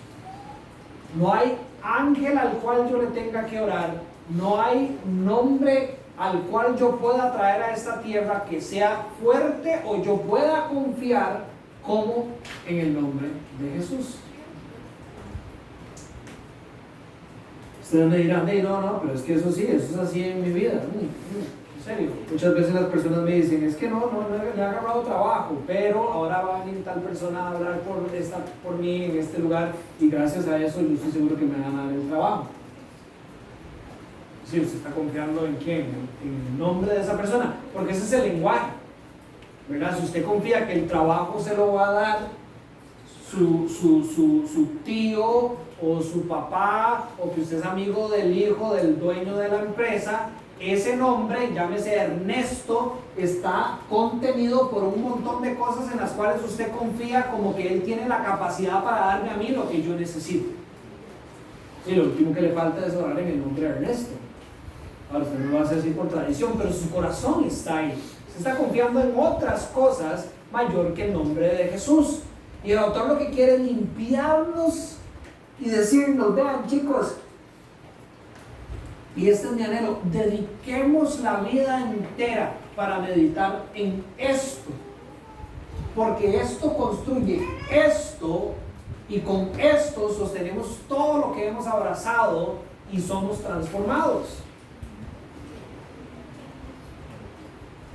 No hay ángel al cual yo le tenga que orar, no hay nombre al cual yo pueda traer a esta tierra que sea fuerte o yo pueda confiar como en el nombre de Jesús. Ustedes me dirán, no, pero es que eso es así en mi vida. En serio, muchas veces las personas me dicen, es que no he agarrado trabajo, pero ahora va a venir tal persona a hablar por mí en este lugar y gracias a eso yo estoy seguro que me van a dar el trabajo. Sí, usted está confiando en quién, en el nombre de esa persona, porque ese es el lenguaje, ¿verdad? Si usted confía que el trabajo se lo va a dar su tío o su papá, o que usted es amigo del hijo del dueño de la empresa, ese nombre, llámese Ernesto, está contenido por un montón de cosas en las cuales usted confía como que él tiene la capacidad para darme a mí lo que yo necesito. Y lo último que le falta es orar en el nombre de Ernesto. Ahora usted no lo hace así por tradición, pero su corazón está ahí. Se está confiando en otras cosas mayor que el nombre de Jesús. Y el autor lo que quiere es limpiarnos y decirnos, vean chicos, y este es mi anhelo, dediquemos la vida entera para meditar en esto, porque esto construye esto, y con esto sostenemos todo lo que hemos abrazado y somos transformados.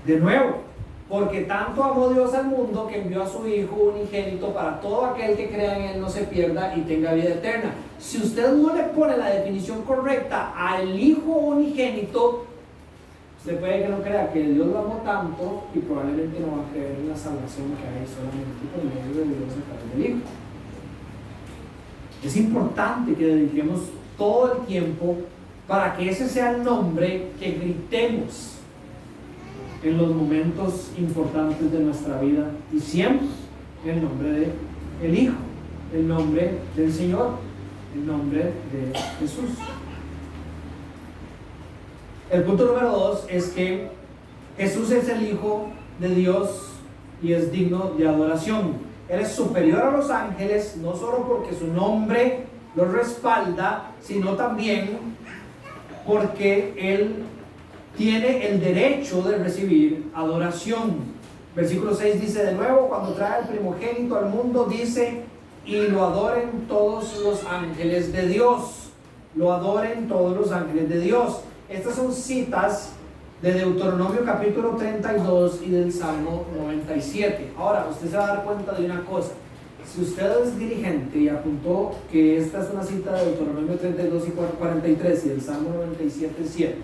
De nuevo, porque tanto amó Dios al mundo que envió a su Hijo unigénito para todo aquel que crea en Él no se pierda y tenga vida eterna. Si usted no le pone la definición correcta al Hijo unigénito, usted puede que no crea que Dios lo amó tanto y probablemente no va a creer en la salvación que hay solamente por medio de Dios a través del Hijo. Es importante que dediquemos todo el tiempo para que ese sea el nombre que gritemos en los momentos importantes de nuestra vida y siempre el nombre de el Hijo, el nombre del Señor, el nombre de Jesús. El punto número 2 es que Jesús es el Hijo de Dios y es digno de adoración. Él es superior a los ángeles, no solo porque su nombre lo respalda, sino también porque Él tiene el derecho de recibir adoración. Versículo 6 dice de nuevo, cuando trae el primogénito al mundo, dice, y lo adoren todos los ángeles de Dios. Lo adoren todos los ángeles de Dios. Estas son citas de Deuteronomio capítulo 32 y del Salmo 97. Ahora, usted se va a dar cuenta de una cosa. Si usted es dirigente y apuntó que esta es una cita de Deuteronomio 32 y 43 y del Salmo 97, 7,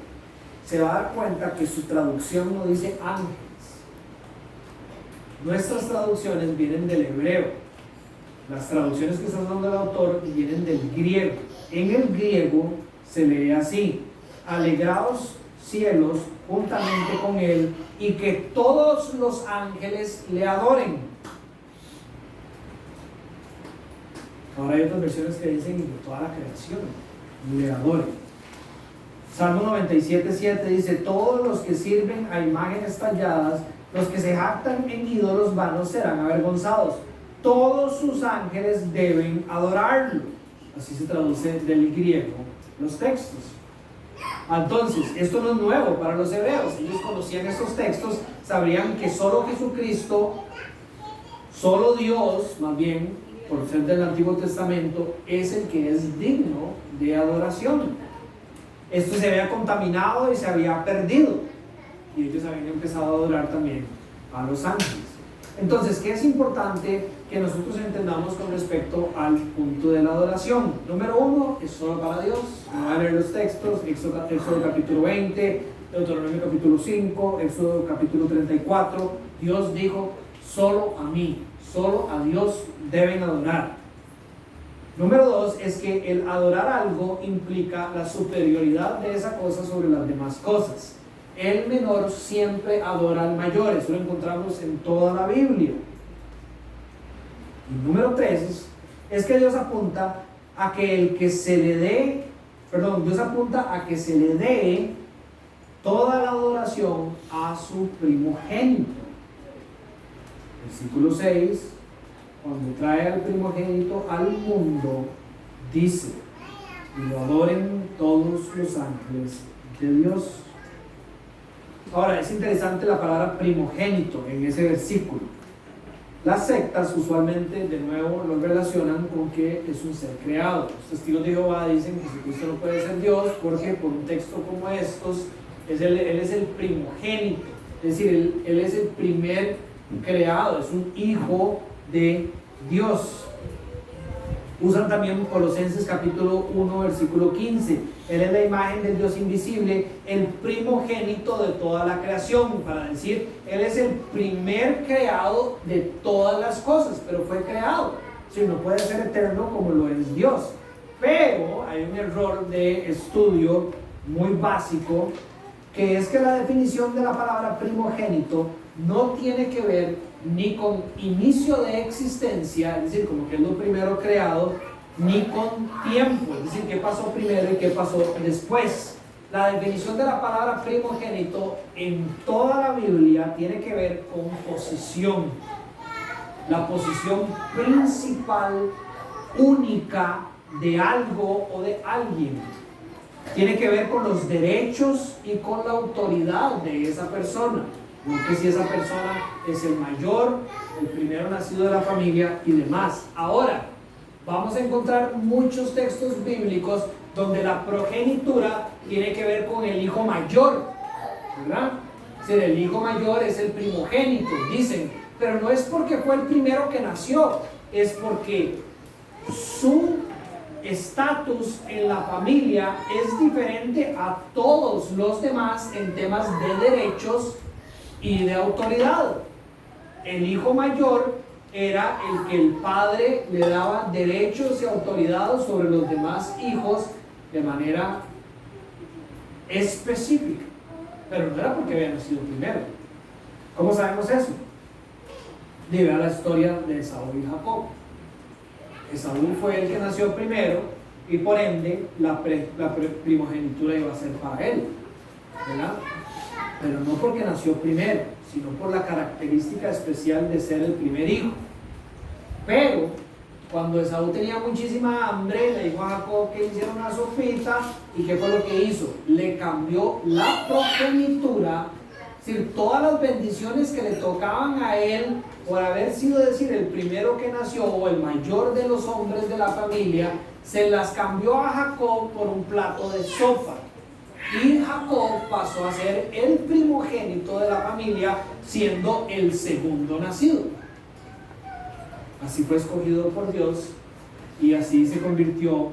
se va a dar cuenta que su traducción no dice ángeles. Nuestras traducciones vienen del hebreo. Las traducciones que está usando el autor vienen del griego. En el griego se lee así: alegraos cielos juntamente con él y que todos los ángeles le adoren. Ahora hay otras versiones que dicen que toda la creación le adoren. Salmo 97, 7 dice, todos los que sirven a imágenes talladas, los que se jactan en ídolos vanos serán avergonzados. Todos sus ángeles deben adorarlo. Así se traduce del griego los textos. Entonces, esto no es nuevo para los hebreos. Ellos conocían estos textos, sabrían que solo Jesucristo, solo Dios, más bien, por ser del Antiguo Testamento, es el que es digno de adoración. Esto se había contaminado y se había perdido. y ellos habían empezado a adorar también a los ángeles. Entonces, ¿qué es importante que nosotros entendamos con respecto al punto de la adoración? Número uno, es solo para Dios. No voy a leer los textos, Éxodo capítulo 20, Deuteronomio capítulo 5, Éxodo capítulo 34. Dios dijo, solo a mí, solo a Dios deben adorar. Número dos, es que el adorar algo implica la superioridad de esa cosa sobre las demás cosas. El menor siempre adora al mayor, eso lo encontramos en toda la Biblia. Y número tres, es que Dios apunta a que el que se le dé, Dios apunta a que se le dé toda la adoración a su primogénito. Versículo 6, cuando trae al primogénito al mundo, dice, y lo adoren todos los ángeles de Dios. Ahora, es interesante la palabra primogénito en ese versículo. Las sectas usualmente, de nuevo, lo relacionan con que es un ser creado. Los testigos de Jehová dicen que Jesucristo no puede ser Dios porque por un texto como estos, Él es el primogénito. Es decir, él es el primer creado, es un hijo de Dios. Usan también Colosenses capítulo 1, versículo 15. Él es la imagen del Dios invisible, el primogénito de toda la creación, para decir, Él es el primer creado de todas las cosas, pero fue creado. Si no puede ser eterno como lo es Dios. Pero hay un error de estudio muy básico, que es que la definición de la palabra primogénito no tiene que ver ni con inicio de existencia, es decir, como que es lo primero creado, ni con tiempo, es decir, qué pasó primero y qué pasó después. La definición de la palabra primogénito en toda la Biblia tiene que ver con posición, la posición principal, única de algo o de alguien. Tiene que ver con los derechos y con la autoridad de esa persona. No que si esa persona es el mayor, el primero nacido de la familia y demás. Ahora, vamos a encontrar muchos textos bíblicos donde la progenitura tiene que ver con el hijo mayor, ¿verdad? Es decir, el hijo mayor es el primogénito, dicen, pero no es porque fue el primero que nació, es porque su estatus en la familia es diferente a todos los demás en temas de derechos y de autoridad. El hijo mayor era el que el padre le daba derechos y autoridad sobre los demás hijos de manera específica, pero no era porque había nacido primero. ¿Cómo sabemos eso? De ver la historia de Esaú y Jacob. Esaú fue el que nació primero y por ende la primogenitura iba a ser para él, ¿verdad? Pero no porque nació primero, sino por la característica especial de ser el primer hijo. Pero cuando Esaú tenía muchísima hambre, le dijo a Jacob que hiciera una sopita, y ¿qué fue lo que hizo? Le cambió la progenitura, es decir, todas las bendiciones que le tocaban a él por haber sido, decir, el primero que nació o el mayor de los hombres de la familia, se las cambió a Jacob por un plato de sopa. Y Jacob pasó a ser el primogénito de la familia, siendo el segundo nacido. Así fue escogido por Dios y así se convirtió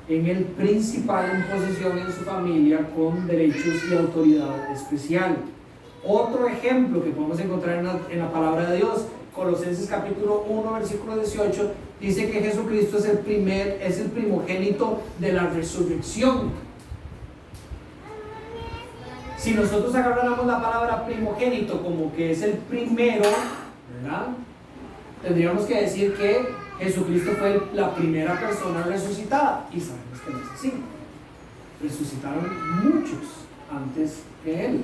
en el principal en posición en su familia, con derechos y autoridad especial. Otro ejemplo que podemos encontrar en la palabra de Dios, Colosenses capítulo 1, versículo 18, dice que Jesucristo es el primogénito de la resurrección. Si nosotros agarráramos la palabra primogénito como que es el primero, ¿verdad? Tendríamos que decir que Jesucristo fue la primera persona resucitada, y sabemos que no es así. Resucitaron muchos antes que Él.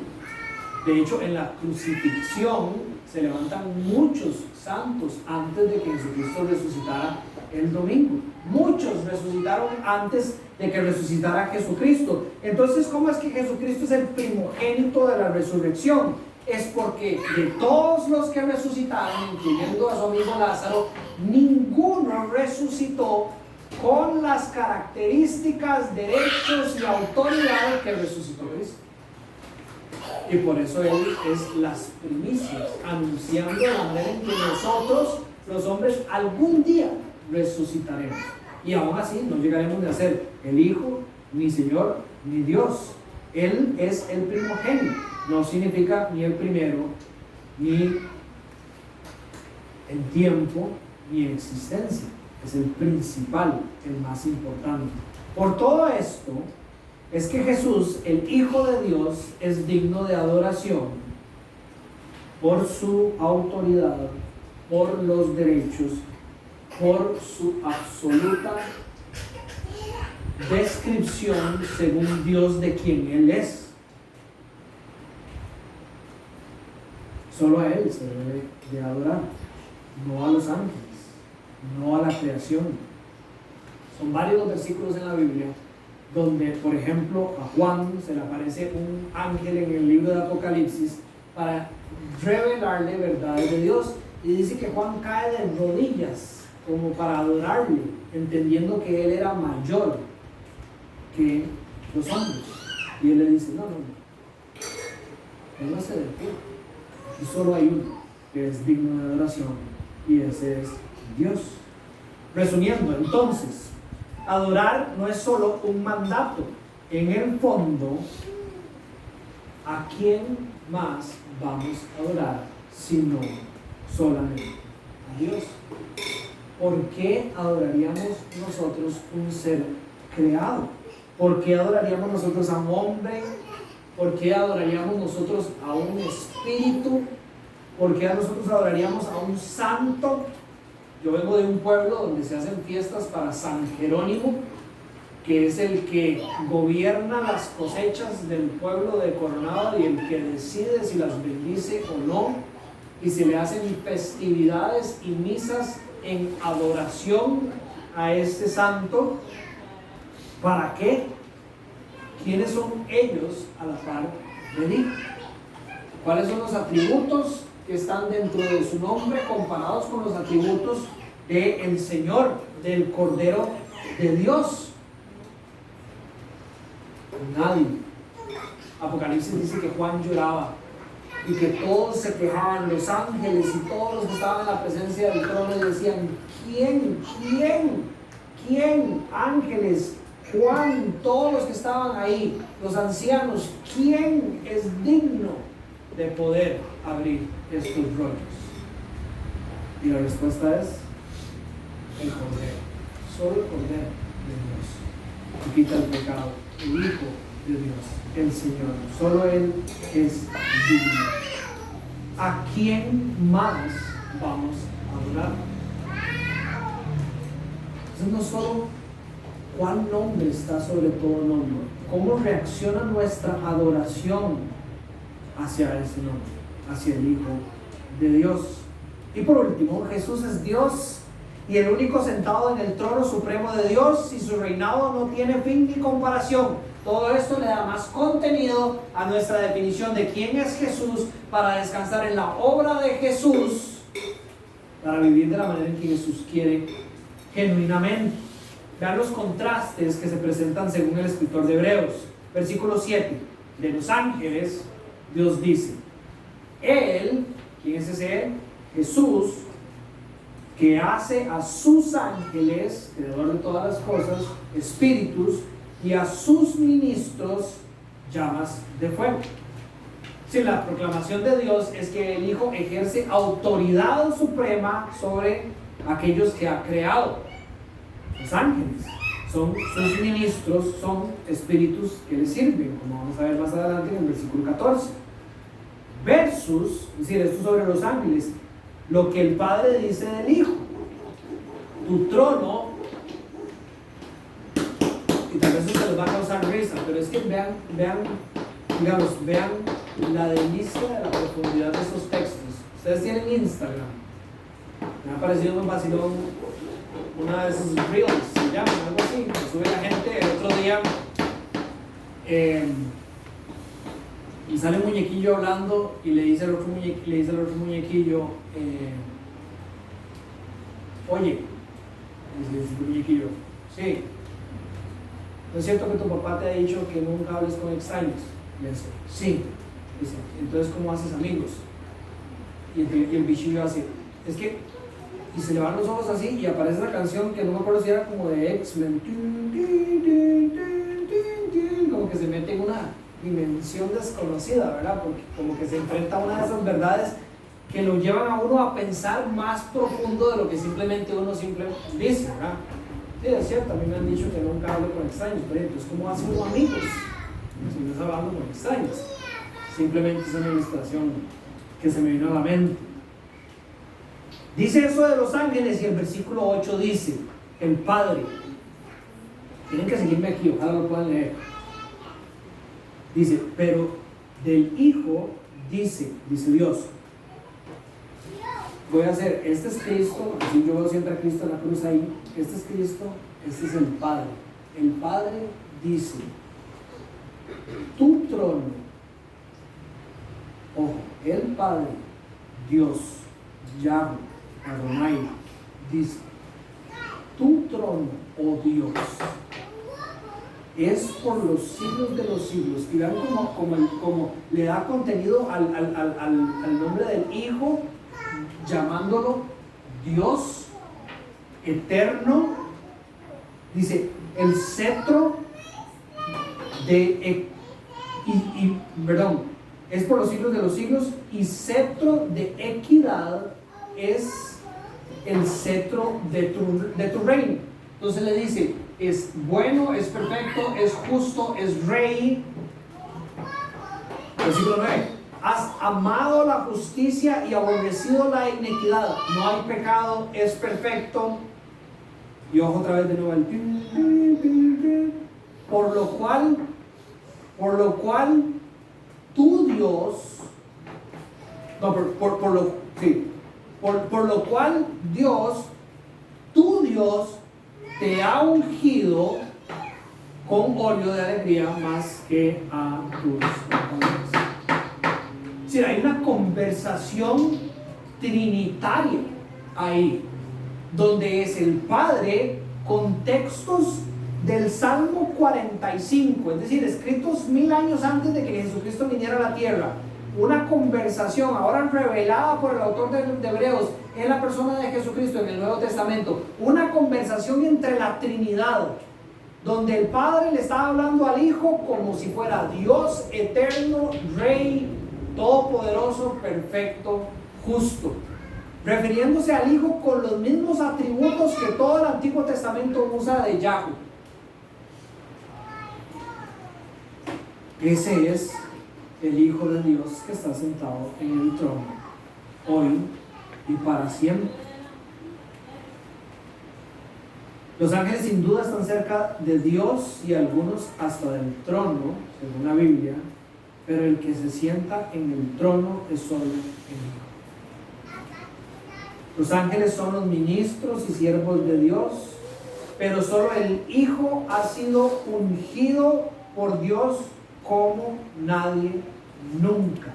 De hecho, en la crucifixión se levantan muchos santos antes de que Jesucristo resucitara el domingo. Muchos resucitaron antes de que resucitara Jesucristo. Entonces, ¿cómo es que Jesucristo es el primogénito de la resurrección? Es porque de todos los que resucitaron, incluyendo a su amigo Lázaro, ninguno resucitó con las características, derechos y autoridad que resucitó Cristo. Y por eso Él es las primicias, anunciando la manera en que nosotros, los hombres, algún día resucitaremos. Y aún así no llegaremos a ser el Hijo, ni Señor, ni Dios. Él es el primogénito. No significa ni el primero, ni en tiempo, ni en existencia. Es el principal, el más importante. Por todo esto, es que Jesús, el Hijo de Dios, es digno de adoración por su autoridad, por los derechos, por su absoluta descripción según Dios de quien Él es. Solo a Él se debe de adorar, no a los ángeles, no a la creación. Son varios los versículos en la Biblia donde, por ejemplo, a Juan se le aparece un ángel en el libro de Apocalipsis para revelarle verdades de Dios, y dice que Juan cae de rodillas como para adorarle, entendiendo que él era mayor que los hombres. Y él le dice: no, no se de pie. Aquí solo hay uno que es digno de adoración, y ese es Dios. Resumiendo, entonces, adorar no es solo un mandato. En el fondo, ¿a quién más vamos a adorar sino solamente a Dios? ¿Por qué adoraríamos nosotros un ser creado? ¿Por qué adoraríamos nosotros a un hombre? ¿Por qué adoraríamos nosotros a un espíritu? ¿Por qué nosotros adoraríamos a un santo? Yo vengo de un pueblo donde se hacen fiestas para San Jerónimo, que es el que gobierna las cosechas del pueblo de Coronado y el que decide si las bendice o no, y se le hacen festividades y misas en adoración a este santo. ¿Para qué? ¿Quiénes son ellos a la par de Dios? ¿Cuáles son los atributos que están dentro de su nombre comparados con los atributos del Señor, del Cordero de Dios? Nadie. Apocalipsis dice que Juan lloraba y que todos se quejaban, los ángeles y todos los que estaban en la presencia del trono, y decían: ¿Quién? Ángeles, Juan, todos los que estaban ahí, los ancianos, ¿quién es digno de poder abrir estos rollos? Y la respuesta es el Cordero, solo el Cordero de Dios, que quita el pecado, el Hijo de Dios, el Señor, solo Él es digno. ¿A quién más vamos a adorar? Entonces, no solo cuál nombre está sobre todo nombre, cómo reacciona nuestra adoración hacia ese nombre, hacia el Hijo de Dios. Y por último, Jesús es Dios y el único sentado en el trono supremo de Dios, y su reinado no tiene fin ni comparación. Todo esto le da más contenido a nuestra definición de quién es Jesús, para descansar en la obra de Jesús, para vivir de la manera en que Jesús quiere genuinamente. Vean los contrastes que se presentan según el escritor de Hebreos. Versículo 7. De los ángeles, Dios dice: Él, ¿quién es ese Él? Jesús, que hace a sus ángeles, creador de todas las cosas, espíritus, y a sus ministros llamas de fuego. Si la proclamación de Dios es que el Hijo ejerce autoridad suprema sobre aquellos que ha creado. Los ángeles son sus ministros, son espíritus que le sirven, como vamos a ver más adelante en el versículo 14. Versus, es decir, esto sobre los ángeles, lo que el Padre dice del Hijo: tu trono. Y tal vez eso les va a causar risa, pero es que vean la delicia de la profundidad de esos textos. Ustedes tienen Instagram. Me ha parecido muy vacilón una de esos reels, se llaman, algo así, que sube la gente. El otro día y sale un muñequillo hablando y le dice al otro muñequillo, oye, le dice el muñequillo: sí, ¿no es cierto que tu papá te ha dicho que nunca hables con extraños? Le dice: sí. Dice, entonces, ¿cómo haces amigos? Y el bichillo hace, es que, y se le van los ojos así y aparece la canción que no me acuerdo si era como de X-Men, como que se mete en una dimensión desconocida, ¿verdad? Porque como que se enfrenta a una de esas verdades que lo llevan a uno a pensar más profundo de lo que simplemente uno dice, ¿verdad? Sí, es cierto, a mí me han dicho que nunca hablo con extraños, pero entonces, ¿cómo hacen uno amigos si no estás hablando con extraños? Simplemente es una ilustración que se me vino a la mente. Dice eso de los ángeles y el versículo 8 dice, el Padre, tienen que seguirme aquí, ojalá lo puedan leer. Dice, pero del Hijo dice Dios, voy a hacer, este es Cristo, así yo veo siempre a Cristo en la cruz ahí, este es Cristo, este es el Padre. El Padre dice, tu trono, ojo, el Padre, Dios, Yahweh, Adonai, dice, tu trono, oh Dios, es por los siglos de los siglos. Y vean como le da contenido al nombre del Hijo, llamándolo Dios eterno. Dice, el cetro es por los siglos de los siglos, y cetro de equidad es el cetro de tu reino. Entonces le dice, es bueno, es perfecto, es justo, es rey. Versículo 9, has amado la justicia y aborrecido la iniquidad, no hay pecado, es perfecto. Y ojo otra vez de nuevo el por lo cual tu Dios, no, por lo cual Dios, tu Dios, te ha ungido con óleo de alegría más que a tus compañeros. Es decir, hay una conversación trinitaria ahí, donde es el Padre con textos del Salmo 45, es decir, escritos 1000 años antes de que Jesucristo viniera a la tierra. Una conversación ahora revelada por el autor de Hebreos en la persona de Jesucristo en el Nuevo Testamento. Una conversación entre la Trinidad, donde el Padre le estaba hablando al Hijo como si fuera Dios eterno, Rey, todopoderoso, perfecto, justo, refiriéndose al Hijo con los mismos atributos que todo el Antiguo Testamento usa de Yahweh. Ese es el Hijo de Dios que está sentado en el trono, hoy y para siempre. Los ángeles sin duda están cerca de Dios y algunos hasta del trono, según la Biblia, pero el que se sienta en el trono es solo el Hijo. Los ángeles son los ministros y siervos de Dios, pero solo el Hijo ha sido ungido por Dios como nadie nunca.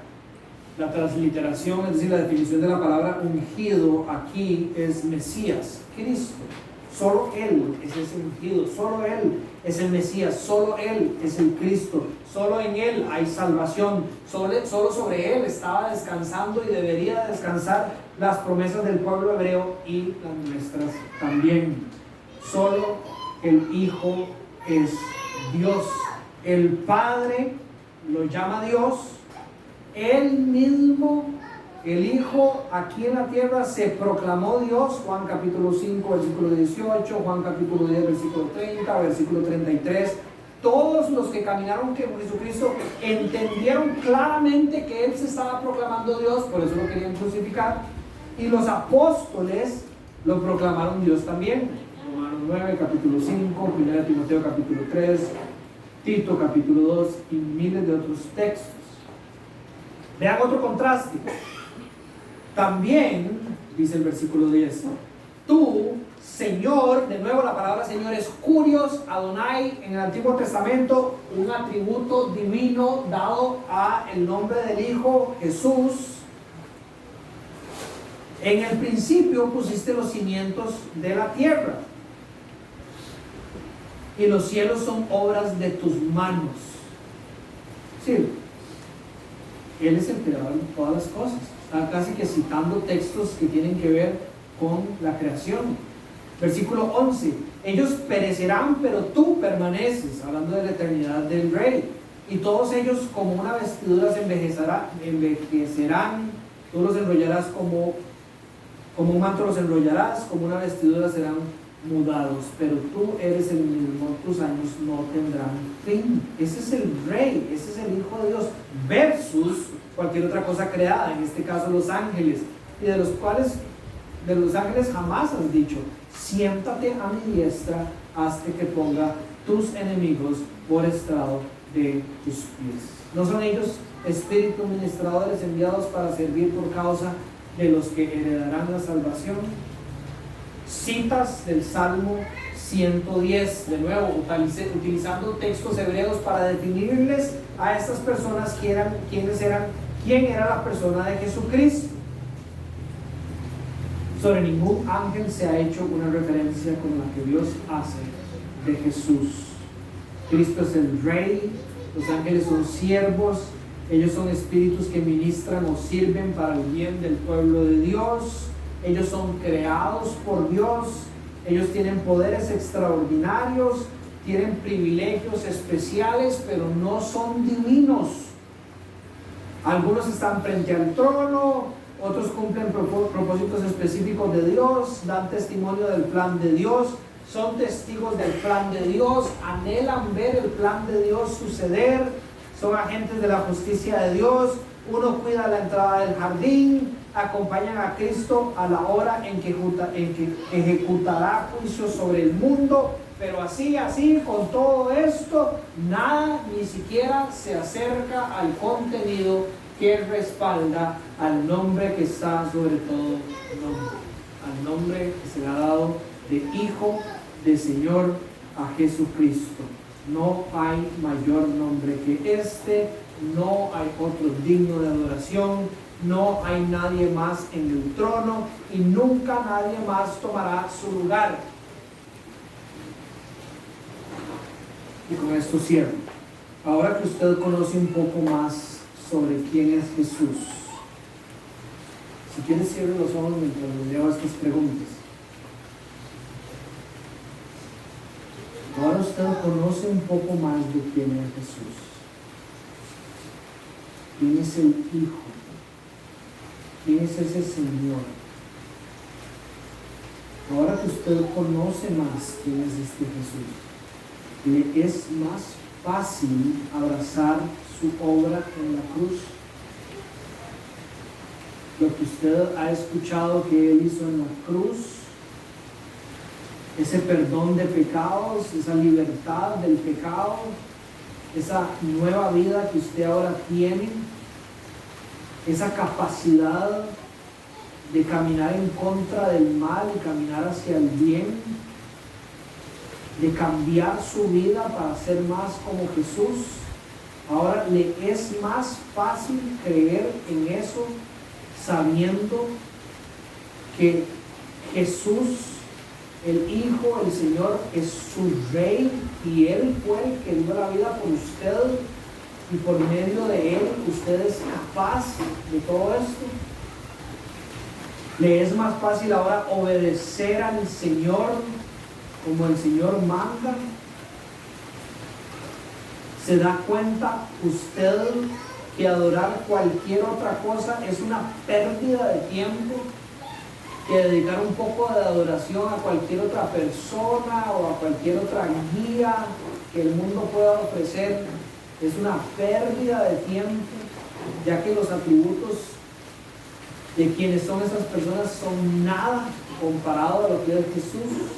La transliteración, es decir, la definición de la palabra ungido aquí es Mesías, Cristo. Solo Él es ese ungido, solo Él es el Mesías, solo Él es el Cristo, solo en Él hay salvación, solo sobre Él estaba descansando y debería descansar las promesas del pueblo hebreo y las nuestras también. Solo el Hijo es Dios. El Padre lo llama Dios, Él mismo, el Hijo aquí en la tierra se proclamó Dios. Juan capítulo 5 versículo 18, Juan capítulo 10 versículo 30, versículo 33. Todos los que caminaron con Jesucristo entendieron claramente que Él se estaba proclamando Dios, por eso lo querían crucificar, y los apóstoles lo proclamaron Dios también. Romanos 9 capítulo 5, 1 Timoteo capítulo 3, Tito capítulo 2 y miles de otros textos. Vean otro contraste. También, dice el versículo 10, tú, Señor, de nuevo la palabra Señor es Kurios, Adonai, en el Antiguo Testamento, un atributo divino dado a el nombre del Hijo Jesús. En el principio pusiste los cimientos de la tierra, y los cielos son obras de tus manos. Sí. Él es el creador de todas las cosas. Está casi que citando textos que tienen que ver con la creación. Versículo 11: ellos perecerán, pero tú permaneces, hablando de la eternidad del Rey. Y todos ellos como una vestidura se envejecerán, tú los enrollarás como un manto los enrollarás, como una vestidura serán mudados, pero tú eres el mismo, tus años no tendrán fin. Ese es el Rey, ese es el Hijo de Dios, versus cualquier otra cosa creada, en este caso los ángeles, y de los ángeles jamás has dicho: siéntate a mi diestra hasta que ponga tus enemigos por estrado de tus pies. ¿No son ellos espíritus ministradores enviados para servir por causa de los que heredarán la salvación? Citas del Salmo 110, de nuevo, utilizando textos hebreos para definirles a estas personas quién era la persona de Jesucristo. Sobre ningún ángel se ha hecho una referencia como la que Dios hace de Jesús. Cristo es el Rey, los ángeles son siervos, ellos son espíritus que ministran o sirven para el bien del pueblo de Dios, ellos son creados por Dios, ellos tienen poderes extraordinarios, tienen privilegios especiales, pero no son divinos. Algunos están frente al trono, otros cumplen propósitos específicos de Dios, dan testimonio del plan de Dios, son testigos del plan de Dios, anhelan ver el plan de Dios suceder, son agentes de la justicia de Dios. Uno cuida la entrada del jardín, acompañan a Cristo a la hora en que ejecutará juicio sobre el mundo, pero así, con todo esto, nada ni siquiera se acerca al contenido que respalda al nombre que está sobre todo nombre, al nombre que se le ha dado de Hijo de Señor, a Jesucristo. No hay mayor nombre que este, no hay otro digno de adoración, no hay nadie más en el trono y nunca nadie más tomará su lugar. Y con esto cierro. Ahora que usted conoce un poco más sobre quién es Jesús, si quiere cierre los ojos mientras le leo estas preguntas. Ahora usted conoce un poco más de quién es Jesús. ¿Quién es el Hijo? ¿Quién es ese Señor? Ahora que usted conoce más quién es este Jesús, le es más fácil abrazar su obra en la cruz. Lo que usted ha escuchado que Él hizo en la cruz, ese perdón de pecados, esa libertad del pecado, esa nueva vida que usted ahora tiene, esa capacidad de caminar en contra del mal y caminar hacia el bien, de cambiar su vida para ser más como Jesús. Ahora le es más fácil creer en eso, sabiendo que Jesús, el Hijo, el Señor, es su Rey y Él fue el que dio la vida por usted y por medio de Él usted es capaz de todo esto. Le es más fácil ahora obedecer al Señor como el Señor manda. ¿Se da cuenta usted que adorar cualquier otra cosa es una pérdida de tiempo? Que dedicar un poco de adoración a cualquier otra persona o a cualquier otra guía que el mundo pueda ofrecer es una pérdida de tiempo, ya que los atributos de quienes son esas personas son nada comparado a lo que es Jesús.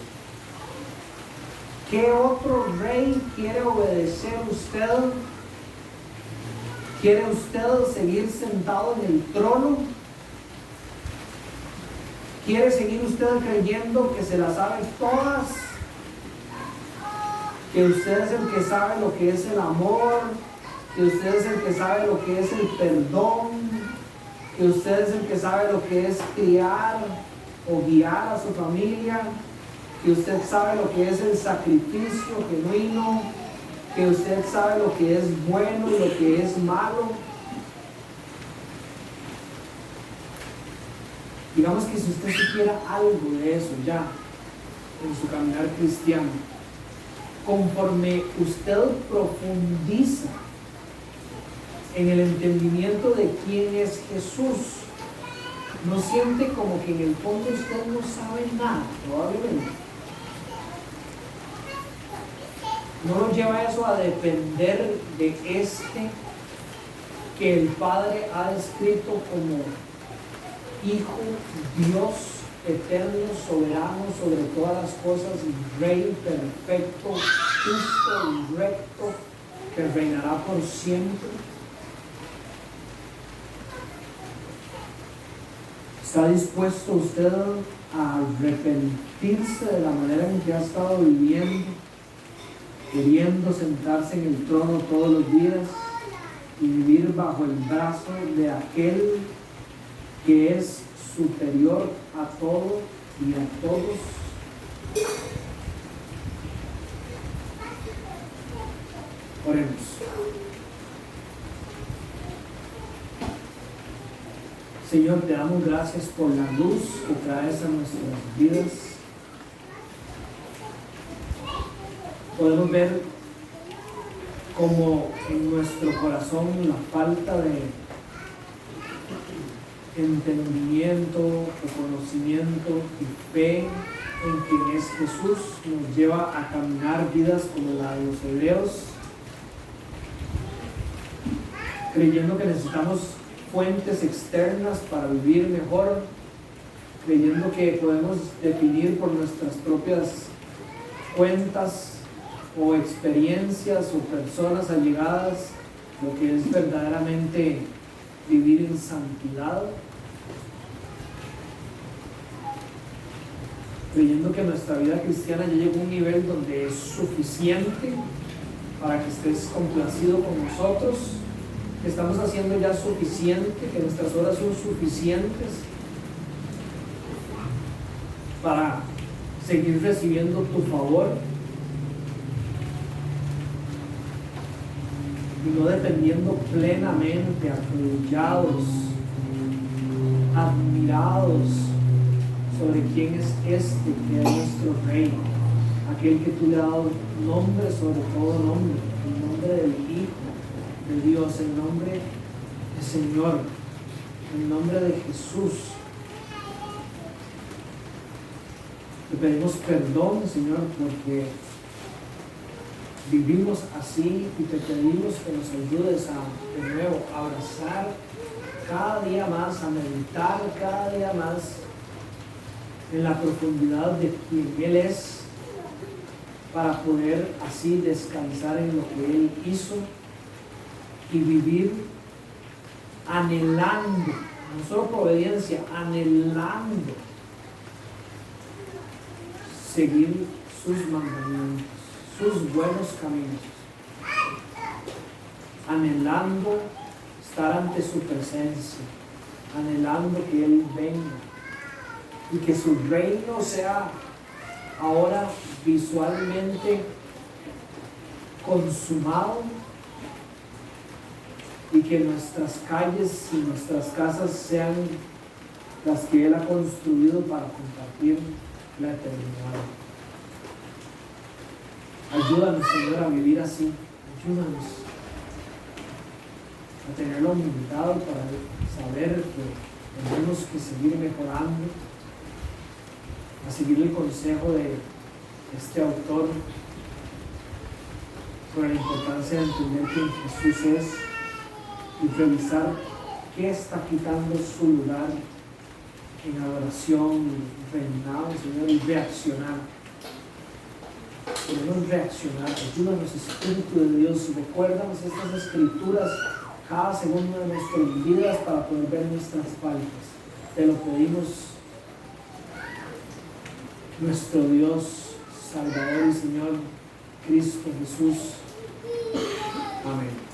¿Qué otro rey quiere obedecer usted? ¿Quiere usted seguir sentado en el trono? ¿Quiere seguir usted creyendo que se las sabe todas? Que usted es el que sabe lo que es el amor, que usted es el que sabe lo que es el perdón, que usted es el que sabe lo que es criar o guiar a su familia, que usted sabe lo que es el sacrificio genuino, que usted sabe lo que es bueno y lo que es malo. Digamos que si usted supiera algo de eso ya en su caminar cristiano, conforme usted profundiza en el entendimiento de quién es Jesús, no siente como que en el fondo usted no sabe nada, probablemente. No lo lleva eso a depender de que el Padre ha descrito como Hijo, Dios eterno, soberano sobre todas las cosas, Rey perfecto, justo y recto, que reinará por siempre. ¿Está dispuesto usted a arrepentirse de la manera en que ha estado viviendo, queriendo sentarse en el trono todos los días y vivir bajo el brazo de aquel que es superior a todo y a todos? Oremos. Señor, te damos gracias por la luz que traes a nuestras vidas. Podemos ver como en nuestro corazón la falta de entendimiento, conocimiento y fe en quien es Jesús nos lleva a caminar vidas como la de los hebreos, creyendo que necesitamos fuentes externas para vivir mejor, creyendo que podemos definir por nuestras propias cuentas o experiencias o personas allegadas lo que es verdaderamente vivir en santidad, creyendo que nuestra vida cristiana ya llegó a un nivel donde es suficiente para que estés complacido con nosotros, que estamos haciendo ya suficiente, que nuestras horas son suficientes para seguir recibiendo tu favor y no dependiendo plenamente, arrodillados, admirados sobre quién es que es nuestro Rey, aquel que tú le has dado nombre sobre todo nombre, el nombre del Hijo de Dios, el nombre del Señor, el nombre de Jesús. Te pedimos perdón, Señor, porque vivimos así, y te pedimos que nos ayudes a, de nuevo, a abrazar cada día más, a meditar cada día más en la profundidad de quien Él es, para poder así descansar en lo que Él hizo y vivir anhelando, no solo por obediencia, anhelando seguir sus mandamientos, sus buenos caminos, anhelando estar ante su presencia, anhelando que Él venga y que su reino sea ahora visualmente consumado, y que nuestras calles y nuestras casas sean las que Él ha construido para compartir la eternidad. Ayúdanos, Señor, a vivir así. Ayúdanos a tener la humildad para saber que tenemos que seguir mejorando, a seguir el consejo de este autor sobre la importancia de entender quién Jesús es y revisar qué está quitando su lugar en adoración y reinado, Señor, y reaccionar. Podemos reaccionar. Ayúdanos, Espíritu de Dios, y recuérdanos estas escrituras cada segundo de nuestras vidas para poder ver nuestras faltas. Te lo pedimos, nuestro Dios, Salvador y Señor, Cristo Jesús. Amén.